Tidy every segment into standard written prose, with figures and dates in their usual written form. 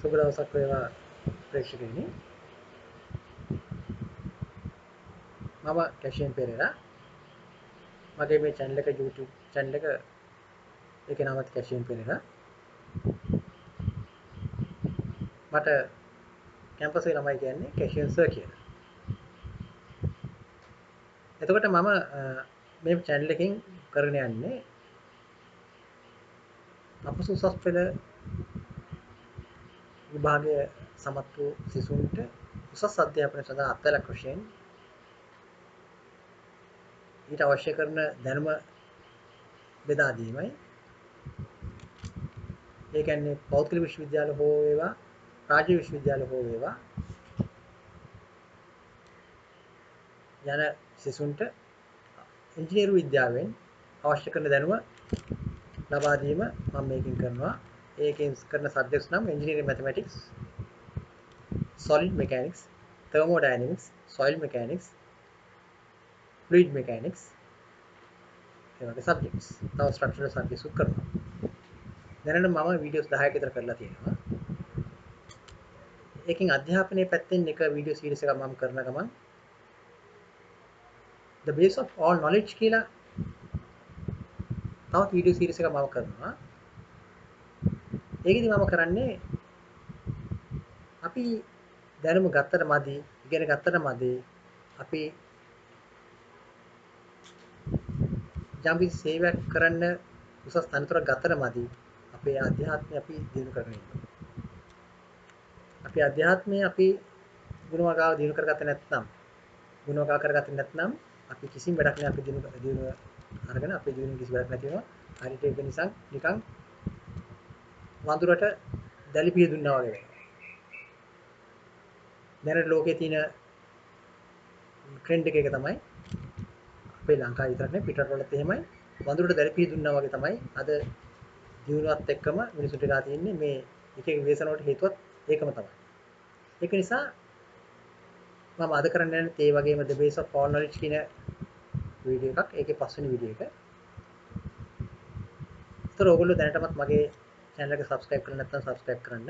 සුබ දවසක් වේවා ප්‍රේක්ෂකයනි. මම කැෂියන් පෙරේරා. මගේ මේ channel එක YouTube channel එක ඒකේ නමත් කැෂියන් පෙරේරා. මට කැම්පස් එකේ ළමයි කියන්නේ කැෂියන් සර් කියලා. එතකොට මම මේ channel එකෙන් කරගෙන යන්නේ අපසු උසස් පෙළ විභාගයේ සමත් වූ සිසුන්ට උසස් අධ්‍යාපනය සඳහා අත්වැලක් වශයෙන් ඊට අවශ්‍ය කරන දැනුම බෙදා දීමයි. ඒ කියන්නේ පෞද්ගලික විශ්වවිද්‍යාල හෝ වේවා රාජ්‍ය විශ්වවිද්‍යාල හෝ වේවා යන සිසුන්ට ඉංජිනේරු විද්‍යාවෙන් අවශ්‍ය කරන දැනුම ලබා දීම මම මේකෙන් කරනවා. ඒකෙන් කරන සබ්ජෙක්ට්ස් නම් engineering mathematics, solid mechanics, thermodynamics, soil mechanics, fluid mechanics ඒ වගේ සබ්ජෙක්ට්ස්. තව ස්ට්‍රක්චරල් සබ්ජෙක්ට්ස් උත් කරනවා. දැනට මම වීඩියෝස් 10ක විතර කරලා තියෙනවා. ඒකෙන් අධ්‍යාපනයේ පැත්තෙන් එක වීඩියෝ සීරීස් එකක් මම කරන ගමන් the base of all knowledge කියලා තවත් වීඩියෝ සීරීස් එකක් මම කරනවා. ඒකෙදි මම කරන්නේ අපි දැනුම ගත්තට මදි, ඉගෙන ගත්තට මදි, අපි යම්කිසි සේවයක් කරන්න උසස් තනතුරක් ගත්තට මදි, අපේ අධ්‍යාත්මය අපි දිනු කරගෙන ඉන්නවා. අපි අධ්‍යාත්මය අපි ගුණවගාව දිනු කරගත්තේ නැත්නම්, ගුණවගාව කරගත්තේ නැත්නම් අපි කිසිම වැඩක් නෑ. අපි දිනු අරගෙන අපේ ජීවිතේ කිසි වැඩක් නැති වෙනවා. හරියට ඒක නිසා නිකන් වඳුරට දැලිපිය දුන්නා වගේ වෙනවා. දැනට ලෝකයේ තියෙන ට්‍රෙන්ඩ් එක තමයි අපේ ලංකාවේ විතරක් නෙවෙයි පිටරටවලත් එහෙමයි. වඳුරට දැලිපිය දුන්නා වගේ තමයි අද ජීවනවත් එක්කම මිනිසුන්ට වෙලා තියෙන්නේ. මේ එක එක ව්‍යසන වලට හේතුවත් ඒකම තමයි. ඒක නිසා මම අද කරන්න යන්නේ ඒ වගේම the base of all knowledge කියන වීඩියෝ එකක්. ඒකේ පස්වෙනි වීඩියෝ එක. ඒතර ඔයගොල්ලෝ දැනටමත් මගේ channel එක subscribe කරලා නැත්නම් subscribe කරන්න.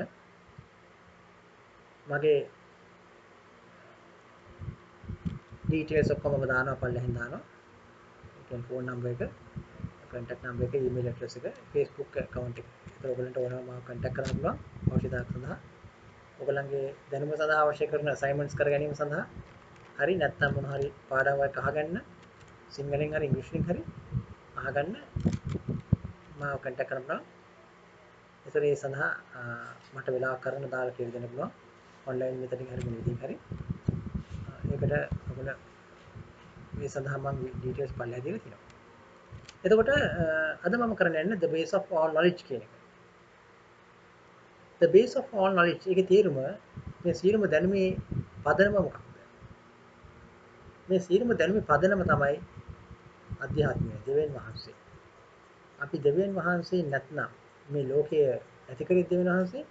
මගේ details ඔක්කොම මම දානවා පල්ලෙහෙන් දානවා. ඒ කියන්නේ phone number එක, contact number එක, email address එක, Facebook account එක. ඒතර ඔයගොල්ලන්ට ඕනම මාව contact කරන්න පුළුවන් අවශ්‍යතාවක් සඳහා. ඔයගොල්ලන්ගේ දැනුම සඳහා අවශ්‍ය කරන assignments කර ගැනීම සඳහා හරි නැත්නම් මොන හරි පාඩමක් අහගන්න සිංහලෙන් හරි ඉංග්‍රීසියෙන් හරි අහගන්න මාව contact කරන්න පුළුවන්. ඒතර ඒ සඳහා මට වෙලාවක් කරන්න දාලා කියලා දෙන්න පුළුවන්. online මෙතනින් හරි මොන විදිහින් හරි. ඒකට ඔයගොල්ලෝ මේ සඳහා මම details පල්ලෙහා දීලා තියෙනවා. එතකොට අද මම කරන්න යන්නේ the base of all knowledge කියන එක. the base of all knowledge එකේ තේරුම මේ සියලුම දැනුමේ පදනම මොකක්ද? මේ සියලුම දැනුමේ පදනම තමයි අධ්‍යාත්මය, දෙවියන් වහන්සේ. අපි දෙවියන් වහන්සේ නැත්නම් මේ ලෝකය ඇති කරේ දෙවියන් වහන්සේ.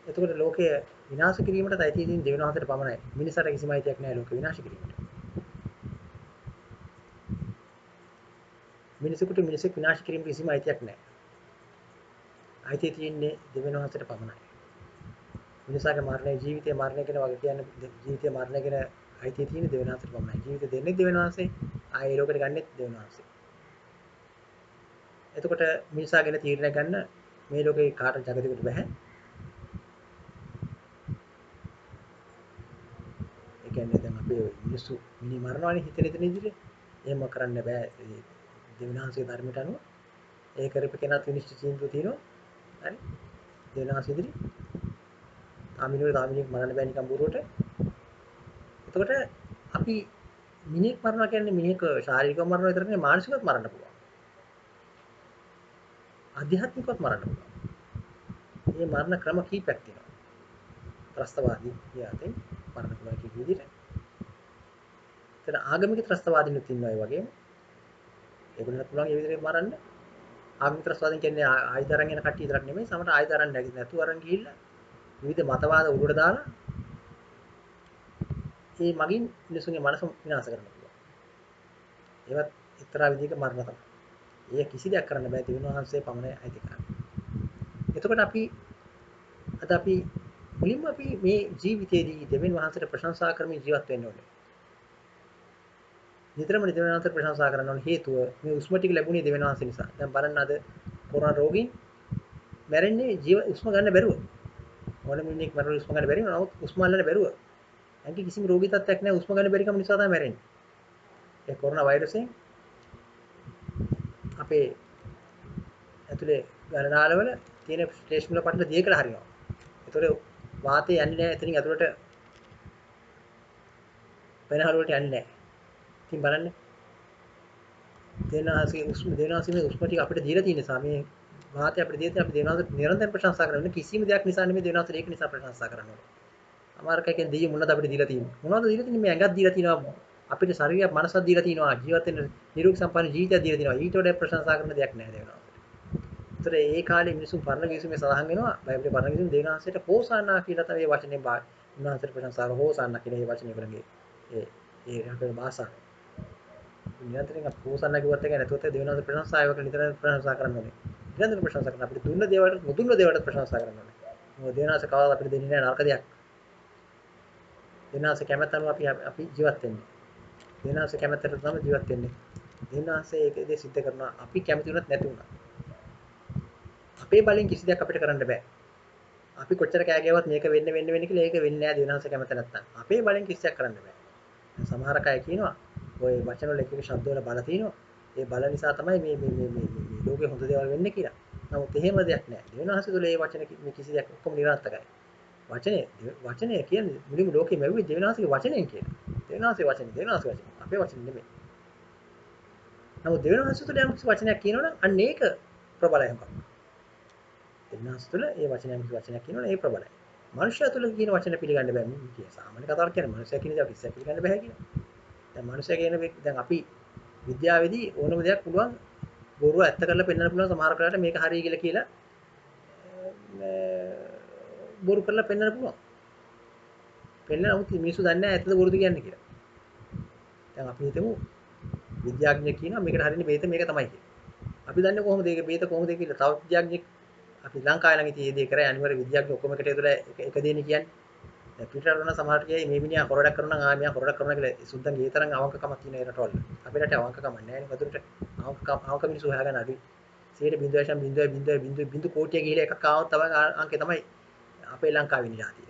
එතකොට ලෝකය විනාශ කිරීමට අයිති තියෙන දෙවියන් වහන්සේට පමණයි. මිනිසාට කිසිම අයිතියක් නැහැ ලෝකය විනාශ කිරීමට. මිනිසෙකුට මිනිසෙක් විනාශ කිරීමට කිසිම අයිතියක් නැහැ. අයිතිය තියෙන්නේ දෙවියන් වහන්සේට පමණයි. මිනිසාගේ මරණය, ජීවිතය මරණය කියන වගේ කියන්නේ ජීවිතය මරණය කියන අයිතිය තියෙන්නේ දෙවියන් වහන්සේට පමණයි. ජීවිතය දෙන්නේ දෙවියන් වහන්සේ, ආයේ ලෝකෙට ගන්නෙත් දෙවියන් වහන්සේ. එතකොට මිනිසා ගැන තීරණය ගන්න මේ ලෝකේ කාටවත් జగතිකට බෑ. ඒ කියන්නේ දැන් අපේ මිනිස්සු මිනි මරණවානේ හිතෙන ඉදිරියේ. එහෙම කරන්න බෑ. දෙවියන් වහන්සේගේ ධර්මයට අනුව ඒ කරපු කෙනාත් විනිශ්චය තීන්දුව තියෙනවා. හරි. දෙවියන් වහන්සේ ඉදිරි. තාමිනුවේ මරන්න බෑ නිකන් බොරුවට. එතකොට අපි මිනිහෙක් මරනවා කියන්නේ මිනිහෙක් ශාරීරිකව මරනවා විතර නෙවෙයි මානසිකවත් මරන්න පුළුවන්. ආධ්‍යාත්මිකවත් මරන්න පුළුවන්. මේ මරණ ක්‍රම කීපයක් තියෙනවා. ත්‍රස්තවාදී කියතෙන් මරන්න පුළුවන් කියන විදිහට. එතන ආගමික ත්‍රස්තවාදීනුත් ඉන්නවා ඒ වගේම. ඒගොල්ලන්ට පුළුවන් ඒ විදිහට මරන්න. ආගමික ත්‍රස්තවාදීන් කියන්නේ ආයුධ අරන් යන කට්ටිය විතරක් නෙමෙයි සමහර ආයුධ අරන් නැතුව අරන් ගිහිල්ලා විවිධ මතවාද උඩට දාලා ඒ මගින් මිනිසුන්ගේ මනස විනාශ කරන්න පුළුවන්. ඒවත් එක්තරා විදිහක මරණ තමයි. ඒ කිසි දෙයක් කරන්න බෑ දෙවියන් වහන්සේ පමණයි අයිති කරන්නේ. එතකොට අපි අද අද අපි මුලින්ම අපි මේ ජීවිතයේදී දෙවියන් වහන්සේට ප්‍රශංසා කරමින් ජීවත් වෙන්න ඕනේ. නිතරම දෙවියන් වහන්සේට ප්‍රශංසා කරන්න ඕනේ හේතුව මේ උස්ම ටික ලැබුණේ දෙවියන් වහන්සේ නිසා. දැන් බලන්න අද කොරෝනා රෝගීන් මැරෙන්නේ උස්ම ගන්න බැරුව. ඕනම මිනිහෙක් මැරෙන්නේ උස්ම ගන්න බැරි වුණා. නමුත් උස්ම අල්ලන්න බැරුව. ඇඟේ කිසිම රෝගී තත්ත්වයක් නැහැ උස්ම ගන්න බැරි කම නිසා තමයි මැරෙන්නේ. ඒ කොරෝනා වෛරසයෙන් අපේ ඇතුලේ ගණනාලවල තියෙන ශ්ලේෂ මුල පටල දිය කියලා හරිනවා. ඒතකොට වාතය යන්නේ නැහැ එතනින් ඇතුලට වෙනහල වලට යන්නේ නැහැ. ඉතින් බලන්න දේනාසික උස්ම ටික අපිට දීලා තියෙන නිසා මේ වාතය අපිට දීලා තියෙන අපි දේනාස නිරන්තරයෙන් ප්‍රශංසා කරනවා. කිසිම දෙයක් නිසා නෙමෙයි දේනාස ඒක නිසා ප්‍රශංසා කරනවා. අමාරුකයෙන් දෙයිය මොනවද අපිට දීලා තියෙන්නේ? මොනවද දීලා තියෙන්නේ? මේ ඇඟක් දීලා තියෙනවා. අපිට ශරීරයක් මනසක් දීලා තියෙනවා. ජීවත් වෙන්න නිරෝගී සම්පන්න ජීවිතයක් දීලා තියෙනවා. ඊට වඩා ප්‍රශංසා කරන දෙයක් නැහැ දේනාස. ඒතර ඒ කාලේ මිනිසුන් පරණ කිවිසුමේ සඳහන් වෙනවා. බයිබලයේ පරණ කිවිසුම දේනාසයට හෝසානා කියලා තමයි මේ වචනේ උන්වහන්සේට ප්‍රශංසා කරන හෝසානා කියන මේ වචනේ වලගේ ඒ අපේ භාෂාව නිරන්තරයෙන් අපි හෝසානා කිව්වත් එක නැතුවත් දේනාස ප්‍රශංසායවක නිතරම ප්‍රශංසා කරන්න ඕනේ. නිරන්තරයෙන් ප්‍රශංසා කරන අපිට දුන්න දේවල්ට මුදුන්න දේවල්ට ප්‍රශංසා කරන්න ඕනේ. මොකද දේනාස කවදාවත් අපිට දෙන්නේ නැහැ නරක දෙයක්. දේනාස කැමැත්ත අනුව අපි ජීවත් වෙන්නේ. දේනාස කැමැත්තට තමයි ජීවත් වෙන්නේ. දේනාස ඒක දේ සිද්ධ කරනවා අපි කැමති වුණත් නැති වුණා. අපේ බලෙන් කිසි දෙයක් අපිට කරන්න බෑ. අපි කොච්චර කෑ ගැව්වත් මේක වෙන්න කියලා ඒක වෙන්නේ නැහැ දේනාස කැමැත්ත නැත්තම්. අපේ බලෙන් කිසි දෙයක් කරන්න බෑ. සමහර අය කියනවා ඔය වචන වල එක එක ශබ්ද වල බල තියෙනවා. ඒ බල නිසා තමයි මේ ලෝකේ හොඳ දේවල් වෙන්නේ කියලා. නමුත් එහෙම දෙයක් නැහැ. දේවනාහස තුළ ඒ වචන කිසි දෙයක් ඔක්කොම නිරර්ථකයි. වචනේ කියන්නේ මුලින්ම ලෝකෙ මැව්වේ දේවනාහසගේ වචනයෙන් කියලා. දේවනාහසගේ වචනේ අපේ වචනේ නෙමෙයි. නමුත් දේවනාහස තුළ යම් කිසි වචනයක් කියනවනම් අන්න ඒක ප්‍රබලයි. දේවනාහස තුළ ඒ වචනයක් කියනවනේ ඒ ප්‍රබලයි. මනුෂ්‍යය තුළ කියන වචන පිළිගන්න බෑ. මේ කිය සාමාන්‍ය කතාවක් කියන්නේ මනුෂ්‍යය කියන දේ කිසිම පිළිගන්න බෑ කියලා. දැන් මනුෂ්‍යය කියන දැන් අපි විද්‍යාවේදී ඕනම දෙයක් පුළුවන් බොරුව ඇත්ත කරලා පෙන්වන්න පුළුවන් සමහර කාලයට මේක හරිය කියලා බොරු කරලා පෙන්වන්න පුළුවන්. නමුත් මිනිස්සු දන්නේ නැහැ ඇත්තද බොරුද කියන්නේ කියලා. දැන් අපි හිතමු විද්‍යාඥයෙක් කියනවා මේකට හරියන්නේ බේත මේක තමයි කියලා. අපි දන්නේ කොහොමද මේක බේත කොහොමද කියලා. තව විද්‍යාඥයෙක් අපි ලංකාවේ ළඟ ඉතින් මේ දේ කරේ අනිවාර්ය විද්‍යාඥයෝ ඔක්කොම එකට ඒතර එක දෙන්නේ කියන්නේ. දැන් පිටරට වුණා සමහරට කියයි මේ මිනිහා හොරඩක් කරනවා නම් මෙයා හොරඩක් කරනවා කියලා සුද්දන්ගේ ඒ තරම් අවංකකමක් තියෙන ඒ රටවල. අපේ රටේ අවංකකමක් නැහැ නේ වතුරට. අවංක මිනිස්සු හොයාගන්න අඩුයි. 0.0 කෝටිය ගිහිලා එකක් ආවොත් තමයි අංකේ තමයි අපේ ලංකාවේ නිරාතිය.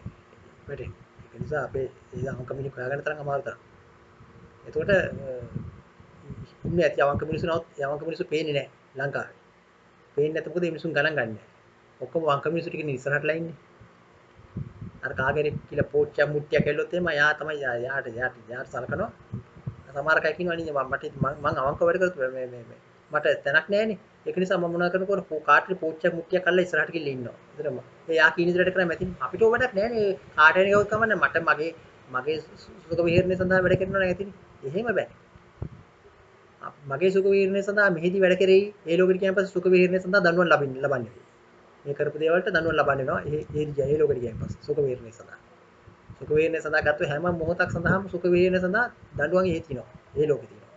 වැටෙන්නේ. ඒක නිසා අපේ ඒ අවංක මිනිස්සු හොයාගන්න තරම් අමාරු තරම්. එතකොට ඉන්නේ ඇති අවංක මිනිස්සු නවත් අවංක මිනිස්සු පේන්නේ නැහැ ලංකාවේ. පේන්නේ නැත්නම් මොකද මේ මිනිස්සුන් ගණන් ගන්නෑ. ඔක්කොම අවංක මිනිස්සු ටිකනේ ඉස්සරහටලා ඉන්නේ. අර කාගෙරේ කියලා පෝච්චා මුට්ටියක් ඇල්ලුවොත් එහෙම යා තමයි යාට සලකනවා. සමහර කයි කියනවා නේ මම අවංක වැඩ කරත් මේ මට තැනක් නැහැනේ. ඒක නිසා මම මොනවා කරනකොට කාටරි පෝච්චා මුට්ටියක් අල්ලලා ඉස්සරහට ගිහින් ඉන්නවා. ඒතර ඒ යා කීන ඉදිරියට කරා මැතින් අපිට ඕක වැඩක් නැහැනේ. කාටරි ගියොත් කමන්නේ මට මගේ සුඛ විහරණය සඳහා වැඩ කරනවා නැතිනේ. එහෙම බෑ. මගේ සුඛ විහරණය සඳහා මෙහිදී වැඩ කරේ ඒ ලෝකෙට ගියන් පස්සේ සුඛ විහරණය සඳහා දඬුවම් ලබන්නේ. මේ කරපු දේවල්ට දඬුවම් ලබන්න වෙනවා. ඒ ලෝකෙට ගියන් පස්සේ සුඛ විහරණය සඳහා. සුඛ විහරණය සඳහා ගත්ත හැම මොහොතක් සඳහාම සුඛ විහරණය සඳහා දඬුවම් එහෙ තියෙනවා. ඒ ලෝකෙ තියෙනවා.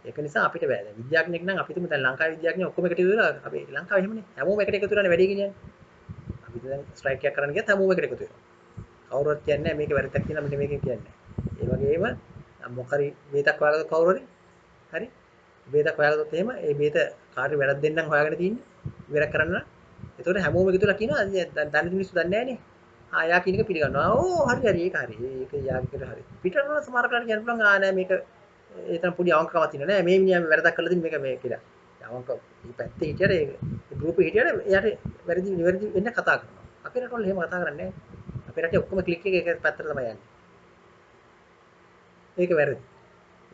ඒක නිසා අපිට බෑ. දැන් විද්‍යාඥයෙක් නම් අපි තුමු දැන් ලංකාවේ විද්‍යාඥයෝ ඔක්කොම එකට වෙලා අපි ලංකාවේ එහෙමනේ. හැමෝම එකට එකතු වෙලානේ වැඩේ ගෙනියන්නේ. අපි දැන් ස්ට්‍රයික් එකක් කරන්න ගියත් හැමෝම එකට එකතු වෙනවා. කවුරුවත් කියන්නේ නැහැ මේක වැරද්දක් කියලා මෙන්න මේකෙන් කියන්නේ. ඒ වගේම මොකක් හරි බේතක් හොයාගත්තොත් කවුරු හරි බේතක් හොයාගත්තොත් එහෙම ඒ බේත කාර්ය වැරද්ද දෙන්නම් හොයාගෙන තියෙන්නේ. ඉවර කරන්න. ඒතකොට හැමෝම එකතුලා කියනවා දන්නේ මිනිස්සු දන්නේ නැහනේ. යා කියන එක පිළිගන්නවා. ඕ හරි ඒක හරි. ඒක යාගේ කියලා හරි. පිටරට සමහර කාලේ කියන්න පුළුවන් නෑ මේක ඒ තරම් පොඩි අවංකකමක් තියෙන නෑ මේ මිනිහා වැරද්දක් කරලා දෙන්නේ මේක මේ කියලා. අවංක මේ පැත්තේ හිටියට ඒ ගෲප් එකේ හිටියට එයාට නිවැරදි වෙන්න කතා කරනවා. අපේ රටවල එහෙම කතා කරන්නේ නෑ. අපේ රටේ ඔක්කොම ක්ලික් එක පැත්තට තමයි යන්නේ. ඒක වැරදි.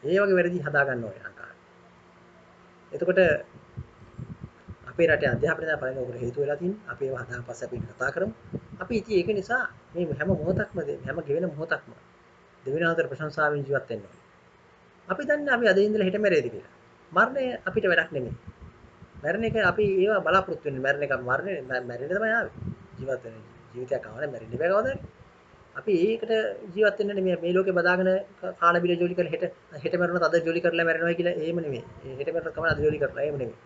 ඒ වගේ වැරදි හදා ගන්න ඕනේ ලංකාවේ. එතකොට අපේ රටේ අධ්‍යාපනය දැන් පළවෙනි උගුර හේතු වෙලා තින්නේ. අපි ඒව හදාගෙන පස්සේ අපි කතා කරමු. අපි ඉතින් ඒක නිසා මේ හැම මොහොතක්ම හැම ගෙවෙන මොහොතක්ම දෙවියන්වහන්සේට ප්‍රශංසාවෙන් ජීවත් වෙන්න ඕනේ. අපි දන්නේ අපි අද ඉඳලා හෙට මැරෙයිද කියලා. මරණය අපිට වැඩක් නෙමෙයි. මැරෙන එක අපි ඒවා බලාපොරොත්තු වෙන්නේ. මැරෙන්න තමයි ආවේ. ජීවත් වෙන ජීවිතයක් ආවනේ මැරෙන්න බෑ කවදාද? අපි ඒකට ජීවත් වෙන්න නෙමෙයි මේ ලෝකේ බදාගෙන කාලා බිල ජොලි කරලා හෙට මැරුණත් අද ජොලි කරලා මැරෙනවා කියලා එහෙම නෙමෙයි. හෙට මැරුණත් කමන අද ජොලි කරලා එහෙම නෙමෙයි.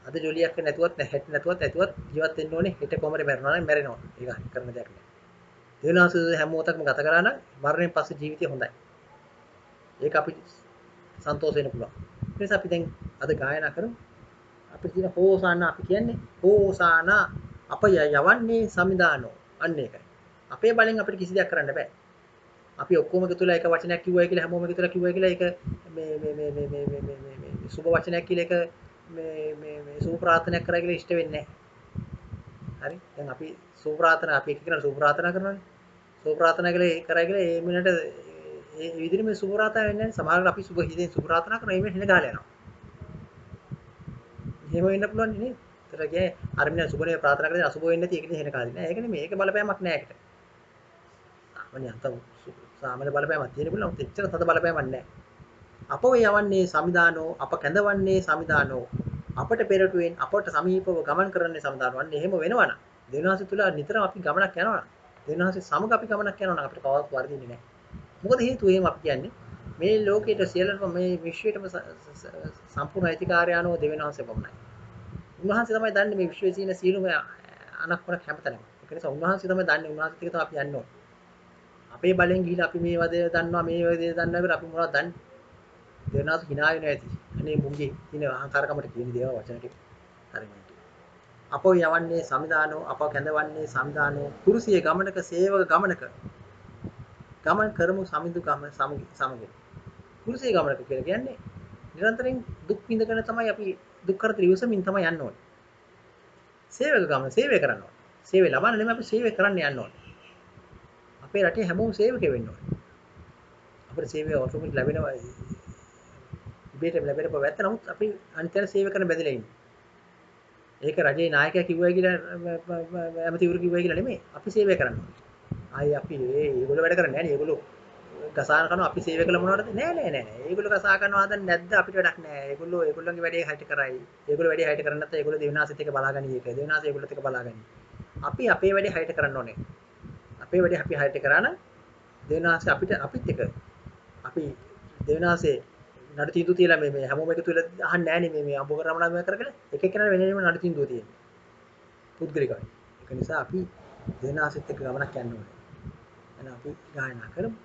අද ජොලියක් නැතුවත් හෙට නැතුවත් ඇතුවත් ජීවත් වෙන්න ඕනේ. හෙට කොහමද මැරෙනවා නම් මැරෙනවා. ඒක හරි කරන දෙයක් නෑ. දෙවියන් වහන්සේ හැම මොහොතක්ම ගත කරා නම් මරණයෙන් පස්සේ ජීවිතය හොඳයි. ඒක අපි සන්තෝෂ වෙන්න පුළුවන්. ඒ නිසා අපි දැන් අද ගායනා කරමු. අපි කියන හෝසානා අපි කියන්නේ හෝසානා අප යවන්නේ සමිදානෝ. අන්න ඒකයි. අපේ බලෙන් අපිට කිසි දෙයක් කරන්න බෑ. අපි ඔක්කොම එකතුලා එක වචනයක් කිව්වයි කියලා හැමෝම එකතුලා කිව්වයි කියලා ඒක මේ සුබ වචනයක් කියලා ඒක මේ සුබ ප්‍රාර්ථනාවක් කරා කියලා ඉෂ්ට වෙන්නේ නැහැ. හරි? දැන් අපි සුබ ප්‍රාර්ථනා අපි එක කෙනා සුබ ප්‍රාර්ථනා කරනවානේ. සුබ ප්‍රාර්ථනා කියලා කරා කියලා ඒ මිනිහට ඒ විදිහට මේ සුබ ප්‍රාර්ථනා වෙන්නේ නැහැ. සමහරවිට අපි සුබ හිතෙන් සුබ ප්‍රාර්ථනා කරනවා ඒ මිනිහ හින ගාලා යනවා. එහෙම වෙන්න පුළුවන් නේ. ඒතර කියන්නේ අර මිනිහ සුබනේ ප්‍රාර්ථනා කරලා අසුබ වෙන්නේ නැති ඒකනේ හින කාලේ නෑ. ඒක නෙමෙයි. ඒක බලපෑමක් නෑ ඒකට. සාමාන්‍ය අත සාමාන්‍ය බලපෑමක් තියෙන පුළුවන්. එච්චර තද බලපෑමක් නෑ. අප යවන්නේ සමිදානෝ අප කැඳවන්නේ සමිදානෝ අපට පෙරටුවෙන් අපට සමීපව ගමන් කරන්නේ සමිදානෝ. අන්න එහෙම වෙනවනම් දෙවියන්වහන්සේ තුල නිතරම අපි ගමනක් යනවනම් දෙවියන්වහන්සේ සමග අපි ගමනක් යනවනම් අපිට කවදාවත් වර්ධින්නේ නැහැ. මොකද හේතුව එහෙම අපි කියන්නේ මේ ලෝකයේ සියලුම මේ විශ්වයටම සම්පූර්ණ අයිතිකාරයano දෙවියන්වහන්සේ පමණයි. උන්වහන්සේ තමයි දන්නේ මේ විශ්වයේ තියෙන සියලුම අනක්මනක් හැමතැනම. ඒක නිසා උන්වහන්සේ තමයි දන්නේ. උන්වහන්සේත් එක්ක තමයි අපි යන්නේ. අපේ බලෙන් ගිහිල්ලා අපි මේ වදේ දන්නවා මේ වදේ දන්නවා කියලා අපි මොනවද දන්නේ? දෙවනාත් hina වෙනවා ඇති. අනේ මුංගේ කියන අහංකාරකමට කියන දේව වචන ටික. හරියට. අපෝ යවන්නේ සමිදානෝ අප කැඳවන්නේ සමිදානෝ කුරුසියේ ගමනක සේවක ගමනක ගමන් කරමු සමිඳු ගම සමගින්. කුරුසියේ ගමනක කියලා කියන්නේ නිරන්තරයෙන් දුක් විඳගෙන තමයි අපි දුක් කරදර ඉවසමින් තමයි යන්න ඕනේ. සේවක ගමන සේවය කරන්න ඕනේ. සේවය ලබන්න නෙමෙයි අපි සේවය කරන්න යන්න ඕනේ. අපේ රටේ හැමෝම සේවකයෙ වෙන්න ඕනේ. අපේ සේවය ඔටෝමැටික් ලැබෙනවා. ඉබේටම ලැබෙන පැවැත්ත නමුත් අපි අනිතර සේවය කරන බැඳලා ඉන්නේ. ඒක රජේ නායකයා කිව්වයි කියලා ඇමතිවරු කිව්වයි කියලා නෙමෙයි. අපි සේවය කරනවා. ආයි අපි ඒගොල්ලෝ වැඩ කරන්නේ නැහැ නේ. ඒගොල්ලෝ ගසාන කරනවා අපි සේවය කළ මොනවද? නෑ. ඒගොල්ලෝ ගසා කරනවා හදන්නේ නැද්ද අපිට වැඩක් නෑ. ඒගොල්ලෝගේ වැඩේ හයිට කරයි. ඒගොල්ලෝ වැඩේ හයිට කරන්නේ නැත්නම් ඒගොල්ලෝ දෙවිනාසෙත් එක්ක බලාගනි ඒක. දෙවිනාසෙ ඒගොල්ලොත් එක්ක බලාගනි. අපි අපේ වැඩේ හයිට කරන්න ඕනේ. අපේ වැඩේ අපි හයිට කරා නම් දෙවිනාසෙ අපිත් එක්ක අපි දෙවිනාසෙ නඩු තීන්දුව තියලා මේ හැමෝම එකතු වෙලා අහන්නේ නෑනේ මේ අඹ කරමලා මේ කරගෙන එක එකනා වෙන වෙනම නඩු තීන්දුව තියෙනවා. පුද්ගලිකයි. ඒක නිසා අපි දෙවිනාසෙත් එක්ක ගමනක් යන්න ඕනේ. එහෙනම් අපි ගායනා කරමු.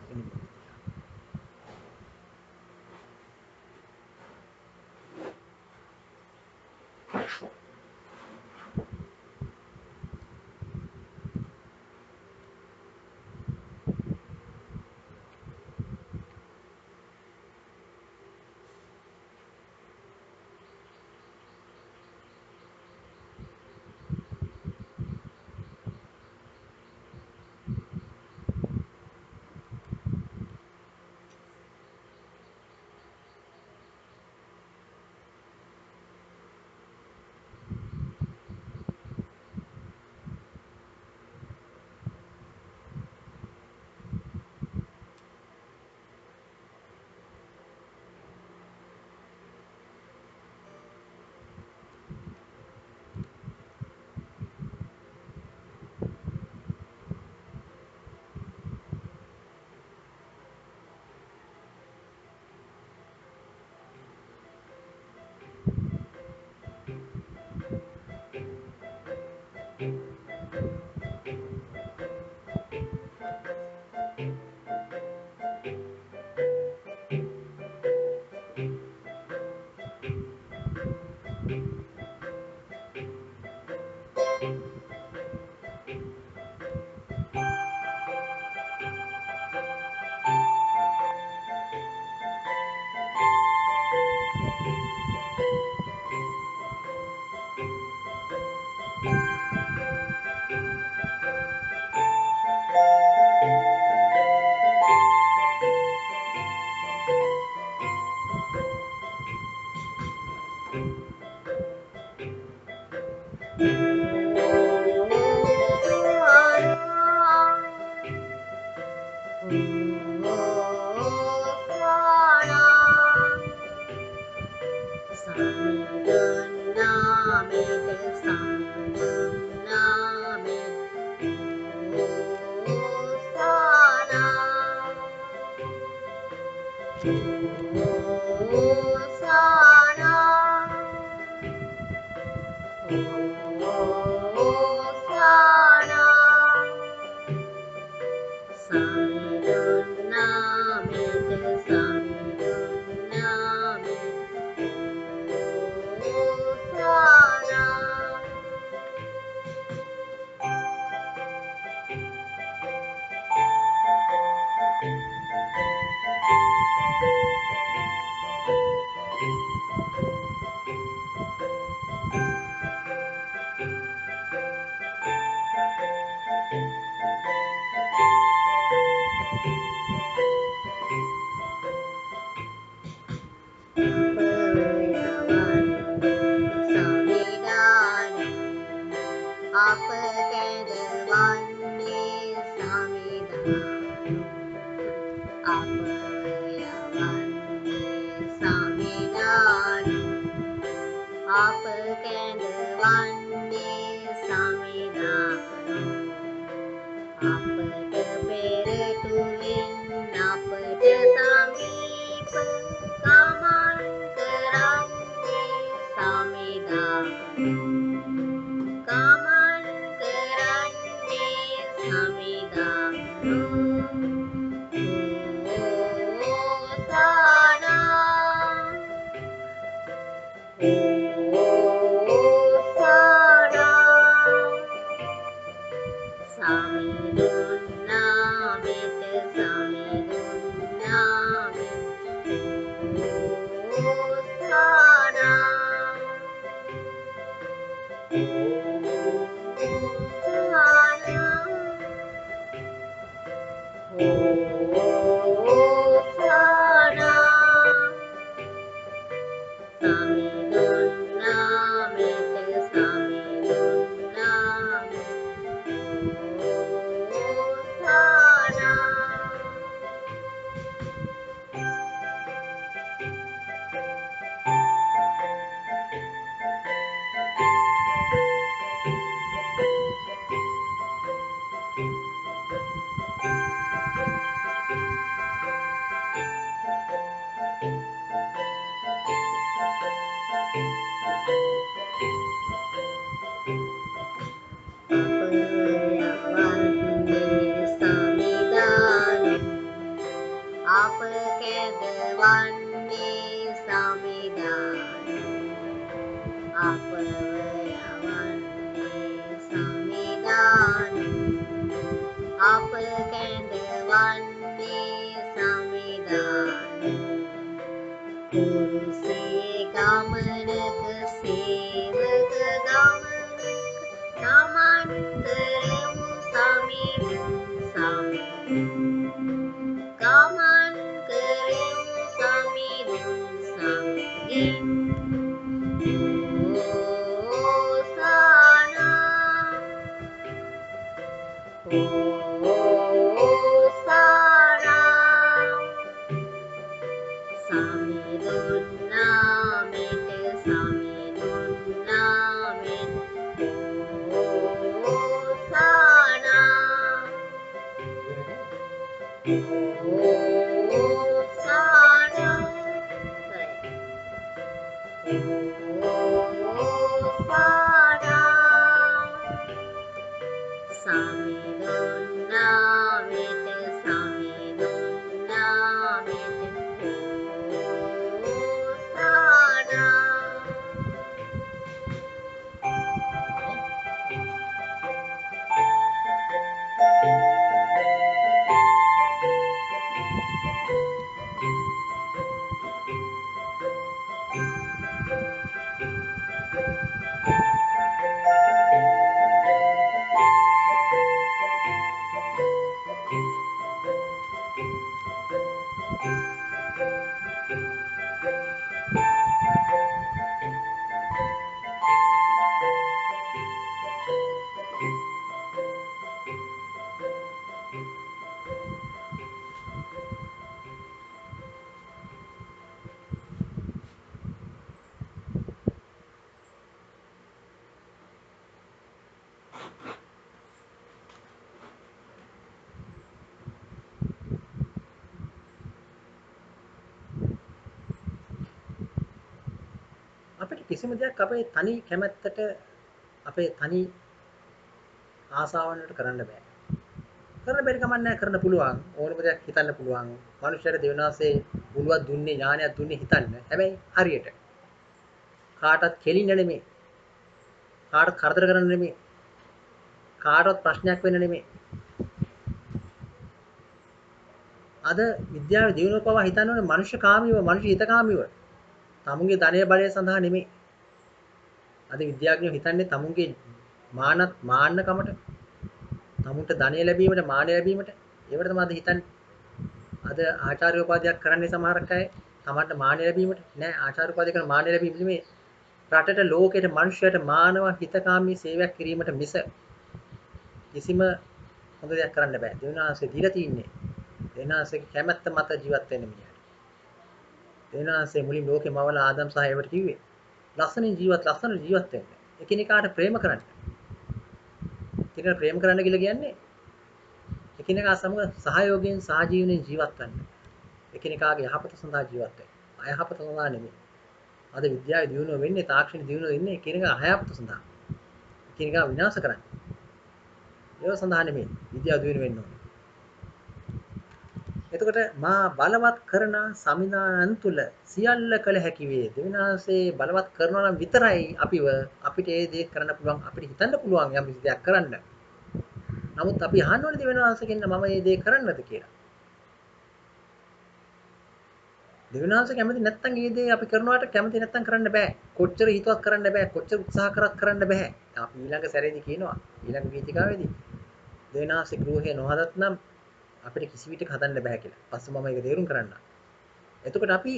අපිට කිසිම දෙයක් අපේ තනි කැමැත්තට අපේ තනි ආසාවන් වලට කරන්න බෑ. කරන්න බැරි කමක් නැහැ කරන්න පුළුවන්. ඕනම දෙයක් හිතන්න පුළුවන්. මනුෂ්‍යයට දෙවිනාසේ බුලුවක් දුන්නේ ඥානයක් දුන්නේ හිතන්න. හැබැයි හරියට. කාටවත් කෙලින්න නෙමෙයි. කාටවත් කරදර කරන්න නෙමෙයි. කාටවත් ප්‍රශ්නයක් වෙන්න නෙමෙයි. අද විද්‍යාවේ දියුණුව පවා හිතන්න ඕනේ මනුෂ්‍ය කාමීව, මනුෂ්‍ය හිතකාමීව. තමුන්ගේ ධනය බලය සඳහා නෙමෙයි. අද විද්‍යාඥයෝ හිතන්නේ තමුන්ගේ මාන්නකමට, තමුන්ට ධනය ලැබීමට, මානය ලැබීමට. ඒවට තමයි අද හිතන්නේ. අද ආචාර්ය උපාධියක් කරන්නේ සමහරක් අය තමන්ට මානය ලැබීමට. නෑ ආචාර්ය උපාධිය කරන මානය ලැබීම නෙමෙයි. රටට ලෝකෙට මිනිස්සුන්ට මානව හිතකාමී සේවයක් කිරීමට මිස කිසිම හොඳ දෙයක් කරන්න බෑ. දෙවියන්වහන්සේ දීලා තින්නේ. දෙවියන්වහන්සේගේ කැමැත්ත මත ජීවත් වෙන්න මිනිහට. දෙවියන්වහන්සේ මුලින් ලෝකෙම වල ආදම් සහ ඒවට කිව්වේ ලස්සන ජීවත් වෙන්න. එකිනෙකාට ප්‍රේම කරන්න. එකිනෙකාට ප්‍රේම කරන්න කියලා කියන්නේ එකිනෙකා සමග සහයෝගයෙන් සහජීවනයෙන් ජීවත් වෙන්න. එකිනෙකාගේ යහපත සඳහා ජීවත් වෙන්න. අයහපත සඳහා නෙමෙයි. අද විද්‍යාවේ දියුණුව වෙන්නේ තාක්ෂණික දියුණුව වෙන්නේ එකිනෙකා අයහපත සඳහා. එකිනෙකා විනාශ කරන්න. ඒව සඳහා නෙමෙයි විද්‍යාව දියුණුව වෙන්න ඕනේ. එතකොට මා බලවත් කරන සමිදානන් තුල සියල්ල කළ හැකි වේ. දෙවිනාසේ බලවත් කරනවා නම් විතරයි අපිට ඒ දේ කරන්න පුළුවන්. අපිට හිතන්න පුළුවන් යම් කිසි දෙයක් කරන්න. නමුත් අපි අහන්න ඕනේ දෙවිනාසකින් මම මේ දේ කරන්නද කියලා. දෙවිනාස කැමති නැත්නම් ඒ දේ අපි කරනවට කැමති නැත්නම් කරන්න බෑ. කොච්චර හිතුවක් කරන්න බෑ. කොච්චර උත්සාහ කරත් කරන්න බෑ. අපි ඊළඟ සැරේදී කියනවා ඊළඟ වීතිකාවේදී දෙවිනාසේ ගෘහේ නොහදත් නම් අපිට කිසි විටක හදන්න බෑ කියලා. පස්සේ මම ඒක තේරුම් කරන්න. එතකොට අපි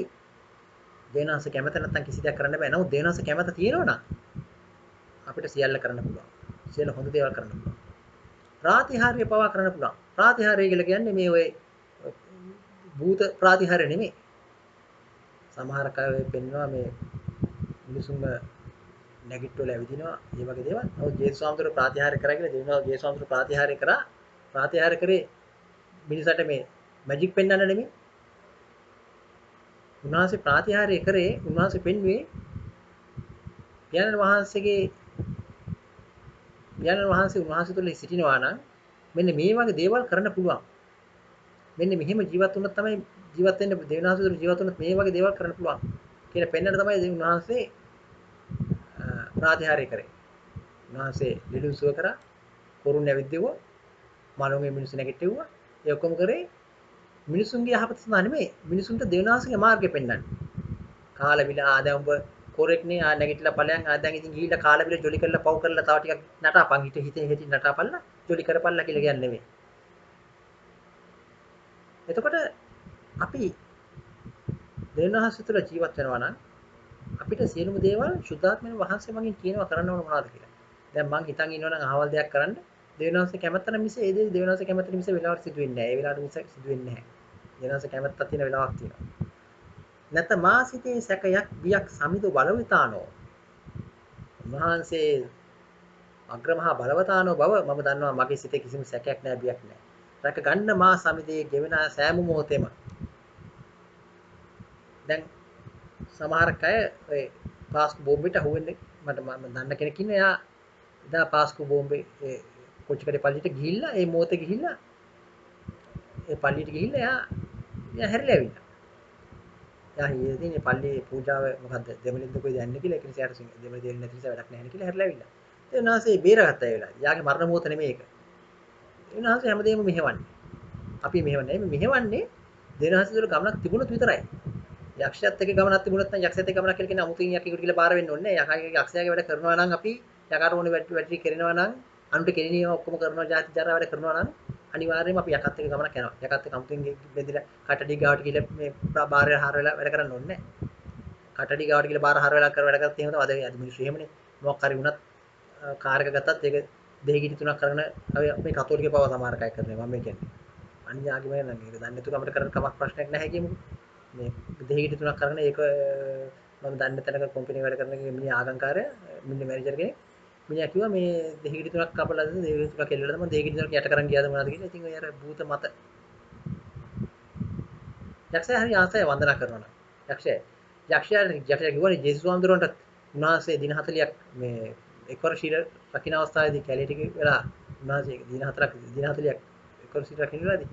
දෙවිනාසේ කැමත නැත්නම් කිසි දෙයක් කරන්න බෑ. නමුත් දෙවිනාසේ කැමත තියෙනවා නම් අපිට සියල්ල කරන්න පුළුවන්. සියල්ල හොඳ දේවල් කරන්න පුළුවන්. ප්‍රාතිහාර්ය පවා කරන්න පුළුවන්. ප්‍රාතිහාර්ය කියලා කියන්නේ මේ ඔය භූත ප්‍රාතිහාර්ය නෙමෙයි. සමහර අය පෙන්නවා මේ මිනිසුන්ව නැගිට්ටවල ඇවිදිනවා මේ වගේ දේවල්. නමුත් ජේසුස් වහන්සේ ප්‍රාතිහාර්ය කරා කියලා දෙවියන් ජේසුස් වහන්සේ ප්‍රාතිහාර්ය කරා. ප්‍රාතිහාර්ය කරේ මිනිසට මේ මැජික් පෙන්වන්න නෙමෙයි. උන්වහන්සේ ප්‍රාතිහාර්ය කරේ උන්වහන්සේ පෙන්වුවේ පියාණන් වහන්සේ උන්වහන්සේ තුළ සිටිනවා නම් මෙන්න මේ වගේ දේවල් කරන්න පුළුවන්. මෙන්න මෙහෙම ජීවත් වුණොත් තමයි ජීවත් වෙන්න දෙවියන්වහන්සේ තුළ ජීවත් වුණොත් මේ වගේ දේවල් කරන්න පුළුවන් කියලා පෙන්වන්න තමයි උන්වහන්සේ ප්‍රාතිහාර්ය කරේ. උන්වහන්සේ ලිලුන් සුව කරා, කොරුන් ඇවිද්දෙව්වා, මනෝමය මිනිස්සු නැගිට්ටෙව්වා. ඒ ඔක්කොම කරේ මිනිසුන්ගේ යහපත සඳහා නෙමෙයි. මිනිසුන්ට දෙවියන්වහන්සේගේ මාර්ගය පෙන්වන්න. කාලා විලා දැන් උඹ කොරෙක්නේ නැගිටලා ඵලයන් දැන් ඉතින් ගිහිල්ලා කාලා විලා ජොලි කරලා පව් කරලා තව ටිකක් නටාපන් හිතේ නටාපල්ලා ජොලි කරපල්ලා කියලා කියන්නේ නෙමෙයි. එතකොට අපි දෙවියන්වහන්සේ තුළ ජීවත් වෙනවා නම් අපිට සියලුම දේවල් සුද්ධාත්මන වහන්සේ මගෙන් කියනවා කරන්න ඕන මොනවද කියලා. දැන් මං හිතන් ඉන්නවා නම් අහවල් දෙයක් කරන්න දෙවියන්වහන්සේ කැමැත්ත නම් මිස ඒ දේ දෙවියන්වහන්සේ කැමැත්ත මිස වෙලාවට සිදු වෙන්නේ නැහැ. ඒ වෙලාවට මිස සිදු වෙන්නේ නැහැ. දෙවියන්වහන්සේ කැමැත්තක් තියෙන වෙලාවක් තියෙනවා. නැත්නම් මා සිතේ සැකයක් බියක් සමිත බලවිතානෝ. වහන්සේ අග්‍රමහා බලවතානෝ බව මම දන්නවා මගේ සිතේ කිසිම සැකයක් නැහැ බියක් නැහැ. රැක ගන්න මා සමිතේ ගෙවෙන සෑම මොහොතෙම. දැන් සමහර අය ඔය පාස්කු බෝම්බෙට අහුවෙන්නේ මම දන්න කෙනෙක් ඉන්නවා. එයා එදා පාස්කු බෝම්බේ කොච්චිකඩේ පල්ලියට ගිහිල්ලා ඒ මොහොතේ ගිහිල්ලා ඒ පල්ලියට ගිහිල්ලා එයා හැරිලා ඇවිල්ලා. එයා හියේදී පල්ලියේ පූජාව මොකද්ද දෙමළෙන්ද කොයිද යන්නේ කියලා ඒක නිසා යාට දෙමළ දෙන්නේ නැති නිසා වැඩක් නැහැ කියලා හැරිලා ඇවිල්ලා. ඒ උන්වහන්සේ බේරගත්තා ඒ වෙලාවේ. යාගේ මරණ මොහොත නෙමෙයි ඒක. ඒ උන්වහන්සේ හැමදේම මෙහෙවන්නේ. අපි මෙහෙවන්නේ මෙහෙවන්නේ දෙවියන්වහන්සේ තුළ ගමනක් තිබුණොත් විතරයි. යක්ෂයත් එක්ක ගමනක් තිබුණොත් නම් යක්ෂයත් එක්ක ගමනක් කියලා කියන්නේ අමුතුන් යකෙකුට කියලා බාර වෙන්න ඕනේ නැහැ. යක්ෂයාගේ වැඩ කරනවා නම් අපි යකාට ඕනේ වැඩි කරනවා නම් අනුන්ට කෙලිනියම ඔක්කොම කරනවා ජාති ජරා වැඩ කරනවා නම් අනිවාර්යයෙන්ම අපි යකත් එක්ක ගමනක් යනවා. යකත් එක්ක අමුතුන් බෙදලා කටඩි ගාවට ගිහලා මේ බාරය හාර වෙලා වැඩ කරන්න ඕනේ නැහැ. කටඩි ගාවට ගිහලා බාර හාර වෙලා වැඩ කරත් එහෙම තමයි අද මිනිස්සු එහෙමනේ. මොකක් හරි වුණත් කාර් එක ගත්තත් ඒක දෙහිගිනි තුනක් කරන මේ කතෝලික පව සමහර අය කරනවා මම කියන්නේ. අන්‍යාගම නම් ඒක දන්නේ නැතුව අපිට කරන්න කමක් ප්‍රශ්නයක් නැහැ කියමුකෝ. මේ දෙහිගිනි තුනක් කරගෙන ඒක මම දන්න තැනක කම්පැනි වැඩ කරන මිනිහා ආගම්කාරය මිනිහ මැනේජර් කෙනෙක් මිනිහා කිව්වා මේ දෙහිගිනි තුනක් කපලා දෙන්න දෙහිගිනි තුනක් එල්ලලා මම දෙහිගිනි තුනක් යට කරන් ගියාද මොනවද කියලා. ඉතින් ඔය අර භූත මත යක්ෂයා හරි ආසය වන්දනා කරනවා නම් යක්ෂයා කිව්වනේ ජේසුස් වහන්සේට උන්වහන්සේ දින 40ක් මේ එකවර ශීල රකින්න අවස්ථාවේදී කැලේ ටික වෙලා උන්වහන්සේ දින 4ක් දින 40ක් එකවර ශීල රකින්න වෙලාදී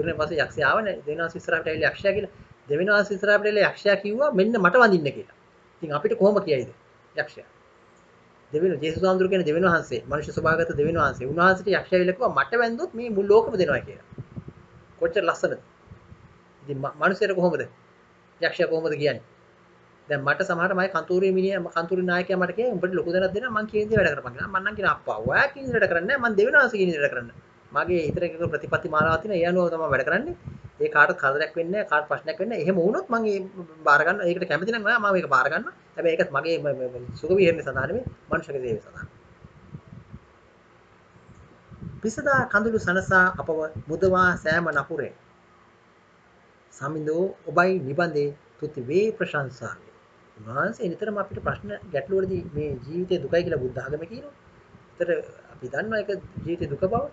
ඊට පස්සේ යක්ෂයා ආවනේ දෙවියන්වහන්සේ ඉස්සරහට ඇවිල්ලා යක්ෂයා කියලා දෙවියන්වහන්සේ ඉස්සරහට ඇවිල්ලා යක්ෂයා කිව්වා මෙන්න මට වඳින්න කියලා. ඉතින් අපිට කොහොම කියයිද යක්ෂයා? දෙවියන් ජේසුස් වහන්සේ කියන්නේ දෙවියන් වහන්සේ මනුෂ්‍ය ස්වභාවගත දෙවියන් වහන්සේ. උන්වහන්සේට යක්ෂයා ඇවිල්ලා කිව්වා මට වැන්දොත් මේ මුළු ලෝකෙම දෙනවා කියලා. කොච්චර ලස්සනද? ඉතින් මනුස්සයට කොහොමද? යක්ෂයා කොහොමද කියන්නේ? දැන් මට සමහරට මගේ කන්තූරේ මිනිහා කන්තූරේ නායකයා මට කියයි උඹට ලොකු දෙයක් දෙනවා මං කියන දේ වැඩ කරපන් කියලා. මං නම් කියන අප්පා ඔයා කියන දේ වැඩ කරන්නේ නැහැ මං දෙවියන් වහන්සේ කියන දේ වැඩ කරන්නේ. මගේ හිතේ එක ප්‍රතිපත්ති මාලාවක් තියෙනවා ඒ අනුව තමයි වැඩ කරන්නේ. ඒ කාටවත් කරදරයක් වෙන්නේ නැහැ කාට ප්‍රශ්නයක් වෙන්නේ නැහැ. එහෙම වුණොත් මං ඒ බාර ගන්න ඒකට කැමති නම් මම මේක බාර ගන්නවා. හැබැයි ඒකත් මගේ සුඛ විහරණය සඳහා නෙමෙයි මනුෂ්‍යක දේව සඳහා. පිසදා කඳුළු සනසා අපව මුදවා සෑම නපුරේ සමිඳෝ ඔබයි නිබඳේ තුති වේ ප්‍රශංසාවේ. උන්වහන්සේ නිතරම අපිට ප්‍රශ්න ගැටළු වලදී මේ ජීවිතේ දුකයි කියලා බුද්ධ ආගම කියනවා. ඒතර අපි දන්නවා ඒක ජීවිතේ දුක බව.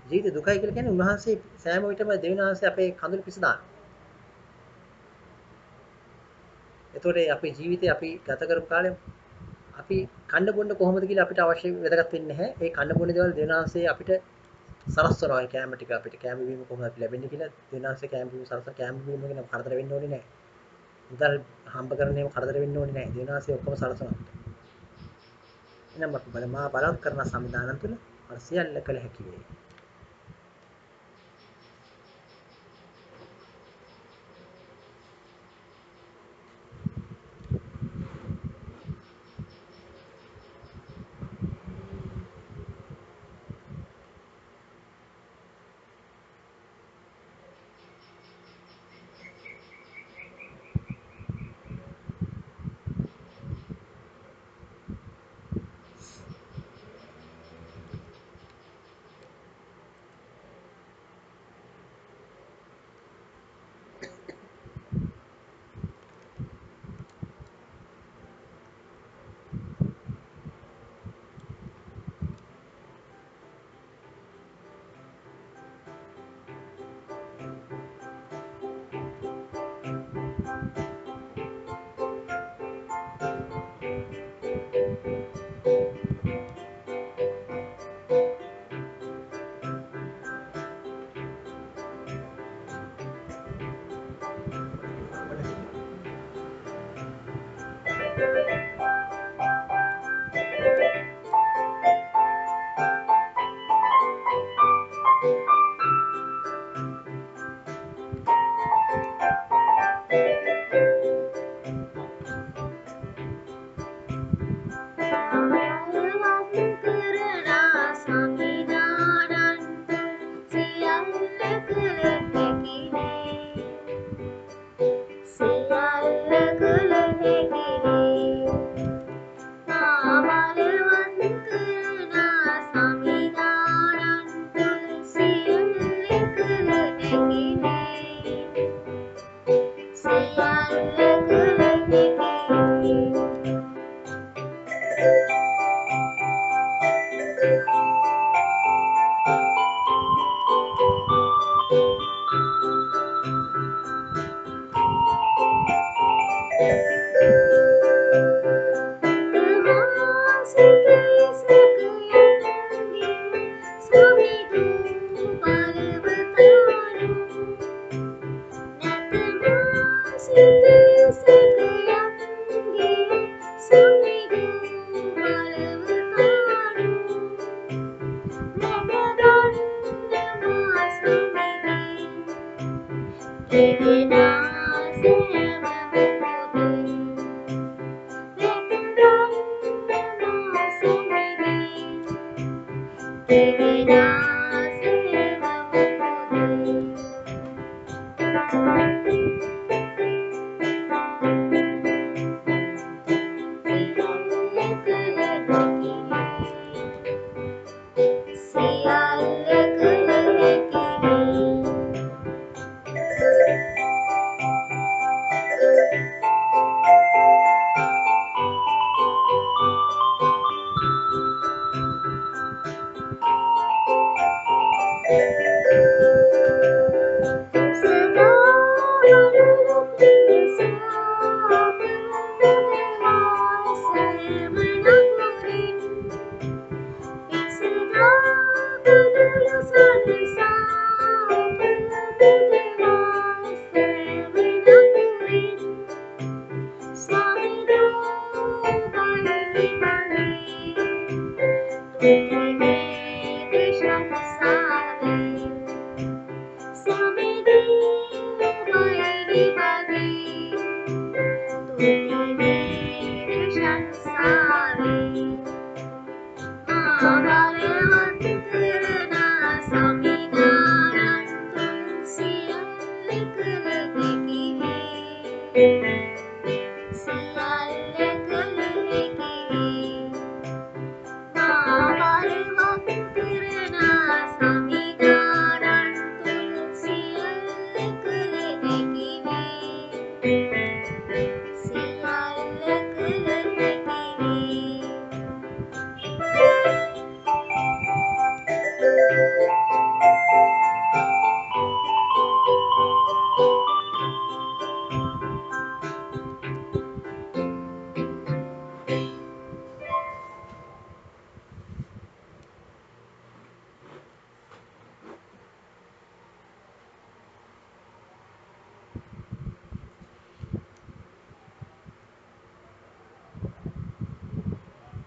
ජීවිතේ දුකයි කියලා කියන්නේ උන්වහන්සේ සෑම විටම දෙවියන් වහන්සේ අපේ කඳුළු පිසදාන. ඒතකොට අපේ ජීවිතේ අපි ගත කරපු කාලේ අපි කන්න බොන්න කොහොමද කියලා අපිට අවශ්‍ය වැදගත් වෙන්නේ නැහැ. ඒ කන්න බොන්න දේවල් දෙවියන් වහන්සේ අපිට සලස්වනවා. ඒ කැම ටික අපිට කැම බීම කොහොමද අපි ලැබෙන්නේ කියලා දෙවියන් වහන්සේ කැම බීම සලස්ව කැම බීම ගැන කරදර වෙන්න ඕනේ නැහැ. මුදල් හම්බ කරන්න එහෙම කරදර වෙන්න ඕනේ නැහැ. දෙවියන් වහන්සේ ඔක්කොම සලසනවා. එහෙනම් අපි මා බලවත් කරන සංවිධානය තුළ අර සියල්ල කළ හැකි වේ.